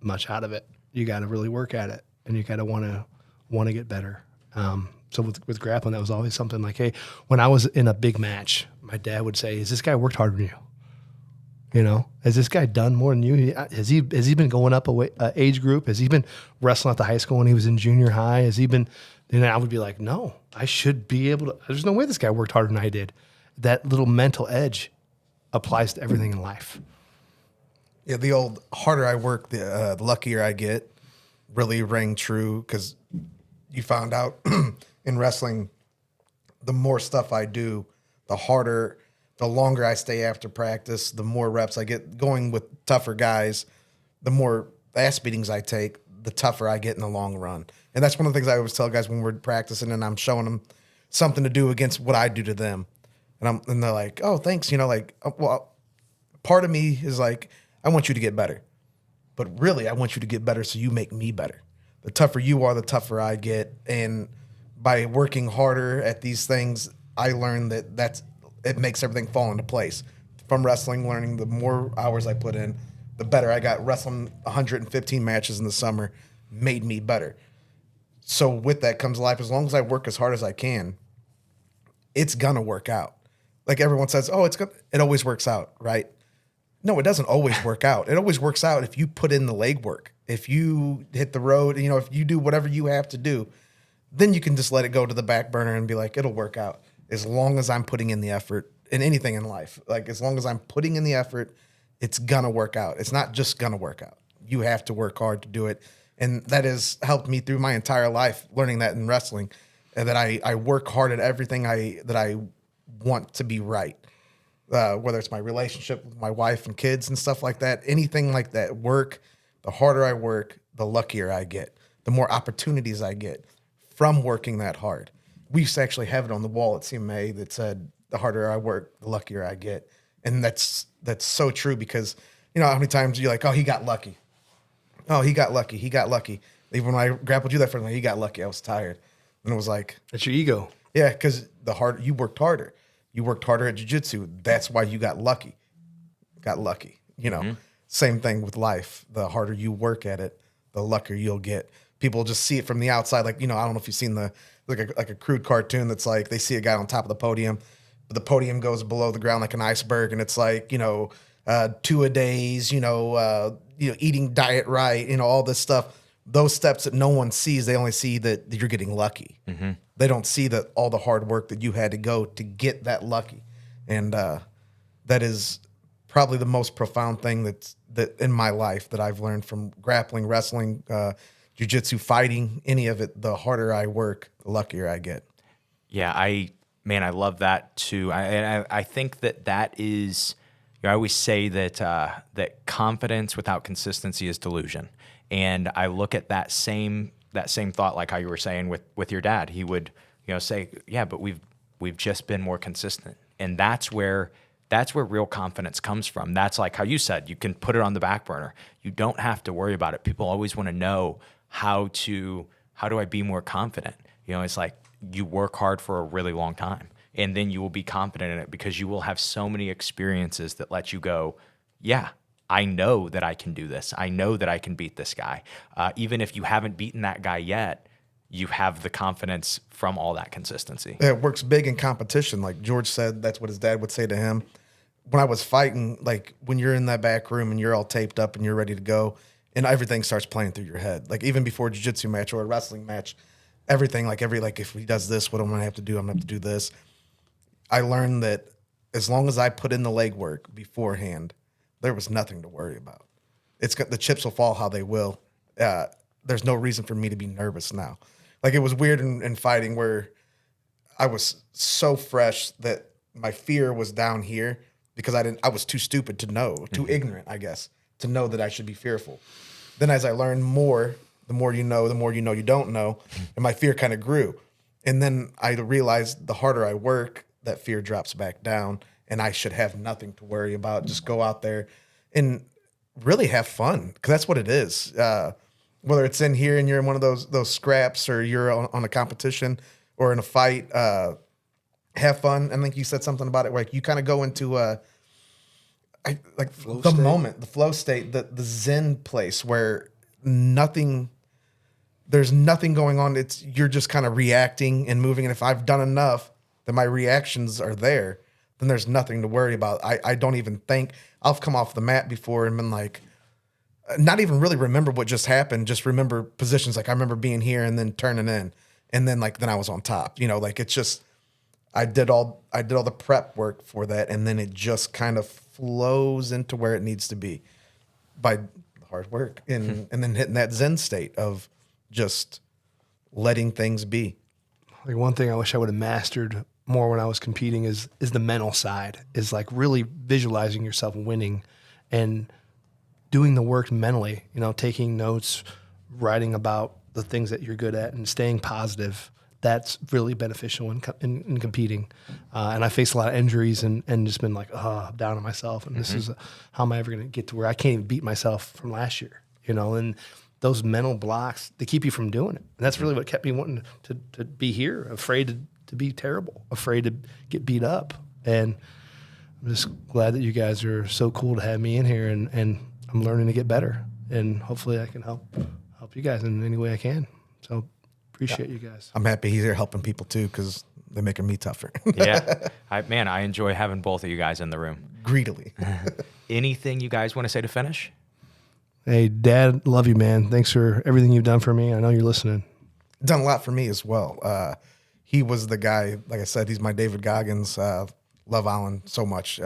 much out of it. You got to really work at it, and you got to want to get better. So with grappling, that was always something like, hey, when I was in a big match, my dad would say, has this guy worked harder than you? Has this guy done more than you? Has he been going up a age group? Has he been wrestling at the high school when he was in junior high? Has he been? And I would be like, no, I should be able to. There's no way this guy worked harder than I did. That little mental edge applies to everything in life. Yeah, the old harder I work, the luckier I get really rang true, because you found out in wrestling, the more stuff I do, the harder, the longer I stay after practice, the more reps I get. Going with tougher guys, the more ass beatings I take, the tougher I get in the long run. And that's one of the things I always tell guys when we're practicing and I'm showing them something to do against what I do to them. And they're like, oh, thanks. Well, part of me is like, I want you to get better. But really, I want you to get better so you make me better. The tougher you are, the tougher I get. And by working harder at these things, I learned that it makes everything fall into place. From wrestling, learning the more hours I put in, the better I got. Wrestling 115 matches in the summer made me better. So with that comes life. As long as I work as hard as I can, it's gonna work out. Like everyone says, oh, it always works out, right? No, it doesn't always work out. It always works out if you put in the legwork. If you hit the road, if you do whatever you have to do, then you can just let it go to the back burner and be like, it'll work out. As long as I'm putting in the effort in anything in life, like as long as I'm putting in the effort, it's gonna work out. It's not just gonna work out. You have to work hard to do it. And that has helped me through my entire life, learning that in wrestling, and that I work hard at everything that I want to be right. Whether it's my relationship with my wife and kids and stuff like that, anything like that, work, the harder I work, the luckier I get, the more opportunities I get from working that hard. We used to actually have it on the wall at CMA that said, the harder I work, the luckier I get. And that's so true, because how many times you're like, oh, he got lucky. Oh, he got lucky. He got lucky. Even when I grappled you that first time, he got lucky. I was tired. And it was like, That's your ego. yeah, because you worked harder. You worked harder at jiu-jitsu. That's why you got lucky. Same thing with life. The harder you work at it, the luckier you'll get. People just see it from the outside. Like, I don't know if you've seen like a crude cartoon that's like, they see a guy on top of the podium, but the podium goes below the ground like an iceberg. And it's like, 2-a-days, eating diet right, all this stuff. Those steps that no one sees, they only see that you're getting lucky. Mm-hmm. They don't see that all the hard work that you had to go to get that lucky. And that is probably the most profound thing that in my life that I've learned from grappling, wrestling, jiu-jitsu, fighting, any of it. The harder I work, the luckier I get. Yeah, I love that too. I think that is, I always say that that confidence without consistency is delusion. And I look at that same thought, like how you were saying with your dad. He would, say, yeah, but we've just been more consistent. And that's where that's where real confidence comes from. That's like how you said, you can put it on the back burner. You don't have to worry about it. People always want to know how do I be more confident? You know, it's like you work hard for a really long time, and then you will be confident in it because you will have so many experiences that let you go, yeah, I know that I can do this. I know that I can beat this guy. Even if you haven't beaten that guy yet, you have the confidence from all that consistency. It works big in competition. Like George said, that's what his dad would say to him. When I was fighting, like when you're in that back room and you're all taped up and you're ready to go and everything starts playing through your head. Like even before a jiu-jitsu match or a wrestling match, everything, like if he does this, what am I gonna have to do? I'm gonna have to do this. I learned that as long as I put in the legwork beforehand, there was nothing to worry about. The chips will fall how they will. There's no reason for me to be nervous now. Like it was weird in fighting where I was so fresh that my fear was down here because I was too stupid to know, too ignorant, I guess, to know that I should be fearful. Then as I learned more, the more you know you don't know, and my fear kind of grew. And then I realized the harder I work, that fear drops back down, and I should have nothing to worry about. Just go out there and really have fun, because that's what it is. Whether it's in here and you're in one of those scraps, or you're on a competition or in a fight, have fun. I think you said something about it where like you kind of go into moment, the flow state, the Zen place where there's nothing going on. You're just kind of reacting and moving. And if I've done enough that my reactions are there, then there's nothing to worry about. I don't even think I've come off the mat before and been like, not even really remember what just happened. Just remember positions. Like I remember being here and then turning in, and then then I was on top. You know, like it's just I did all the prep work for that, and then it just kind of flows into where it needs to be by hard work and then hitting that Zen state of just letting things be. Like one thing I wish I would have mastered more when I was competing is the mental side, is like really visualizing yourself winning and doing the work mentally, you know, taking notes, writing about the things that you're good at and staying positive. That's really beneficial in competing. And I faced a lot of injuries and just been like, I'm down on myself. And this is, how am I ever going to get to where I can't even beat myself from last year, you know? And those mental blocks, they keep you from doing it. And that's really what kept me wanting to be here, afraid to be terrible, afraid to get beat up. And I'm just glad that you guys are so cool to have me in here, and I'm learning to get better, and hopefully I can help you guys in any way I can. So appreciate you guys. I'm happy he's here helping people too, because they're making me tougher. Yeah. I enjoy having both of you guys in the room. Greedily. Anything you guys want to say to finish? Hey, Dad, love you, man. Thanks for everything you've done for me. I know you're listening. Done a lot for me as well. He was the guy, like I said, he's my David Goggins. Love Alan so much.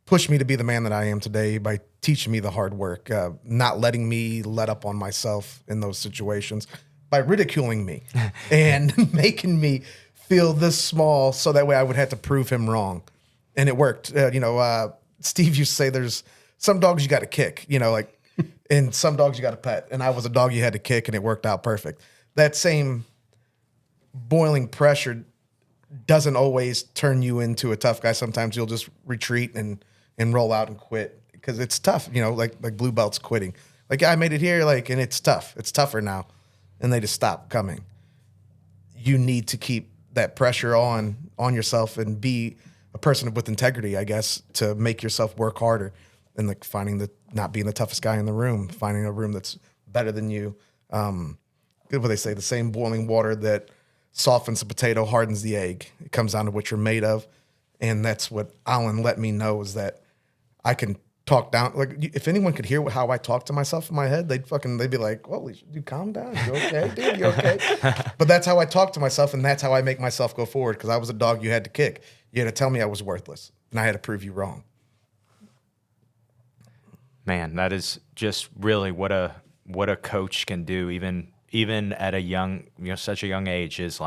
Pushed me to be the man that I am today by teaching me the hard work, not letting me let up on myself in those situations, by ridiculing me and making me feel this small so that way I would have to prove him wrong. And it worked. Steve used to say there's some dogs you got to kick, and some dogs you got to pet. And I was a dog you had to kick, and it worked out perfect. That same boiling pressure doesn't always turn you into a tough guy. Sometimes you'll just retreat and roll out and quit because it's tough, like blue belts quitting. Like I made it here, and it's tough. It's tougher now. And they just stop coming. You need to keep that pressure on yourself and be a person with integrity, I guess, to make yourself work harder and finding not being the toughest guy in the room, finding a room that's better than you. What they say, the same boiling water that softens the potato hardens the egg. It comes down to what you're made of. And that's what Alan let me know, is that I can talk down. Like if anyone could hear how I talk to myself in my head, they'd be like, "Holy, you calm down. You okay, dude? You okay?" But that's how I talk to myself, and that's how I make myself go forward. Because I was a dog you had to kick. You had to tell me I was worthless, and I had to prove you wrong. Man, that is just really what a coach can do, even at a young, such a young age, is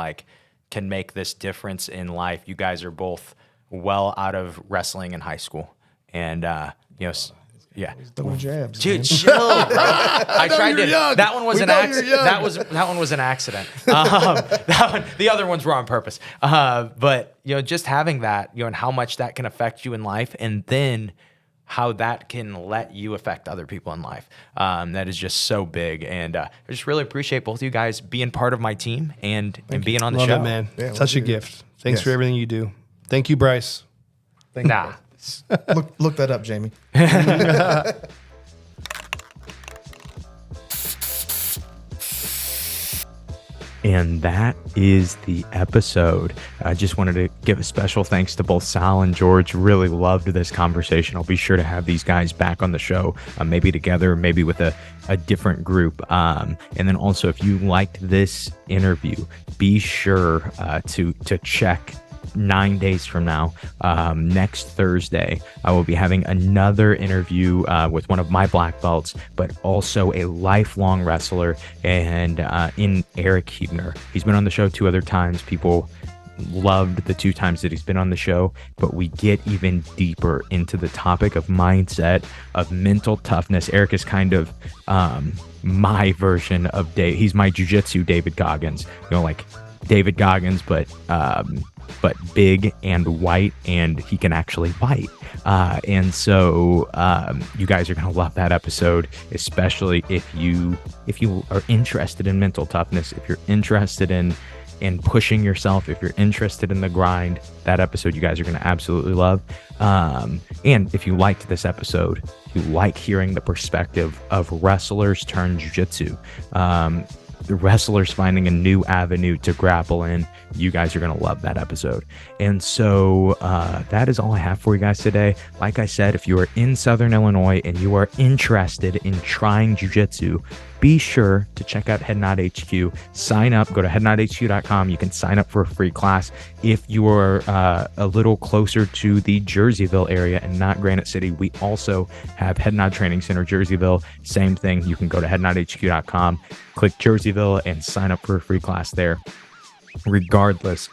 can make this difference in life. You guys are both well out of wrestling in high school, and Yeah. Throwing jabs. Dude, man. chill, bro. I tried you're to. young. That one was We an know you're accident. young. That one was an accident. The other ones were on purpose. But just having that, and how much that can affect you in life, and then how that can let you affect other people in life. That is just so big, and I just really appreciate both of you guys being part of my team and being on the Love show, it, man. Yeah, Such a love you. gift. Thanks Yes. for everything you do. Thank you, Bryce. Thank you. Nah. Look that up, Jamie. And that is the episode. I just wanted to give a special thanks to both Sal and George. Really loved this conversation. I'll be sure to have these guys back on the show, maybe together, maybe with a different group. And then also, if you liked this interview, be sure to check 9 days from now, next Thursday, I will be having another interview with one of my black belts, but also a lifelong wrestler, and in Eric Huebner. He's been on the show 2 other times. People loved the 2 times that he's been on the show, but we get even deeper into the topic of mindset, of mental toughness. Eric is kind of my version of he's my jiu-jitsu David Goggins, like David Goggins, but big and white, and he can actually bite. And so you guys are going to love that episode, especially if you are interested in mental toughness, if you're interested in pushing yourself, if you're interested in the grind. That episode you guys are going to absolutely love. And if you liked this episode, if you like hearing the perspective of wrestlers turn jiu-jitsu, the wrestlers finding a new avenue to grapple in, you guys are going to love that episode. And so that is all I have for you guys today. Like I said, if you are in Southern Illinois and you are interested in trying jiu-jitsu, be sure to check out HeadnodHQ. Sign up, go to HeadnodHQ.com. You can sign up for a free class. If you are a little closer to the Jerseyville area and not Granite City, we also have Headnod Training Center, Jerseyville. Same thing. You can go to HeadnodHQ.com, click Jerseyville, and sign up for a free class there. Regardless,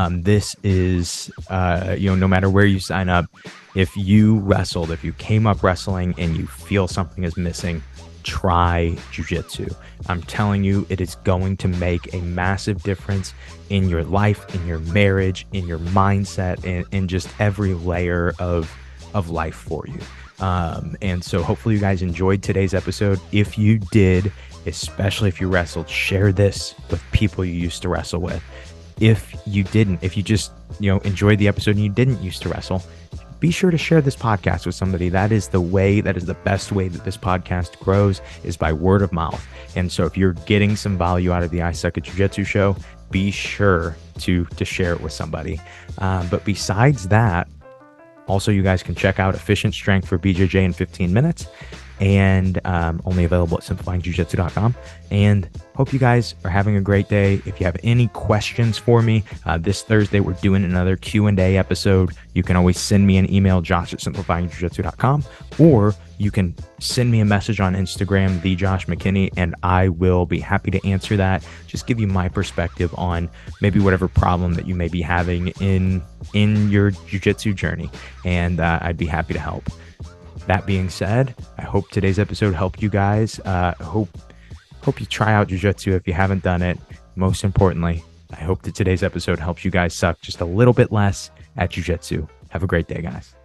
this is, no matter where you sign up, if you wrestled, if you came up wrestling and you feel something is missing, try jiu-jitsu. I'm telling you, it is going to make a massive difference in your life, in your marriage, in your mindset, and in just every layer of life for you. And so hopefully you guys enjoyed today's episode. If you did, especially if you wrestled, share this with people you used to wrestle with. If you didn't, if you just, enjoyed the episode and you didn't used to wrestle, be sure to share this podcast with somebody. That is the best way that this podcast grows, is by word of mouth. And so if you're getting some value out of the I Suck at Jiu-Jitsu show, be sure to share it with somebody. But besides that, also you guys can check out Efficient Strength for BJJ in 15 minutes, and only available at simplifyingjiujitsu.com. And hope you guys are having a great day. If you have any questions for me, this Thursday we're doing another Q&A episode. You can always send me an email, josh@simplifyingjiujitsu.com, or you can send me a message on Instagram, the Josh McKinney, and I will be happy to answer that. Just give you my perspective on maybe whatever problem that you may be having in your jiu-jitsu journey, and I'd be happy to help. That being said, I hope today's episode helped you guys. Hope you try out jiu-jitsu if you haven't done it. Most importantly, I hope that today's episode helps you guys suck just a little bit less at jiu-jitsu. Have a great day, guys.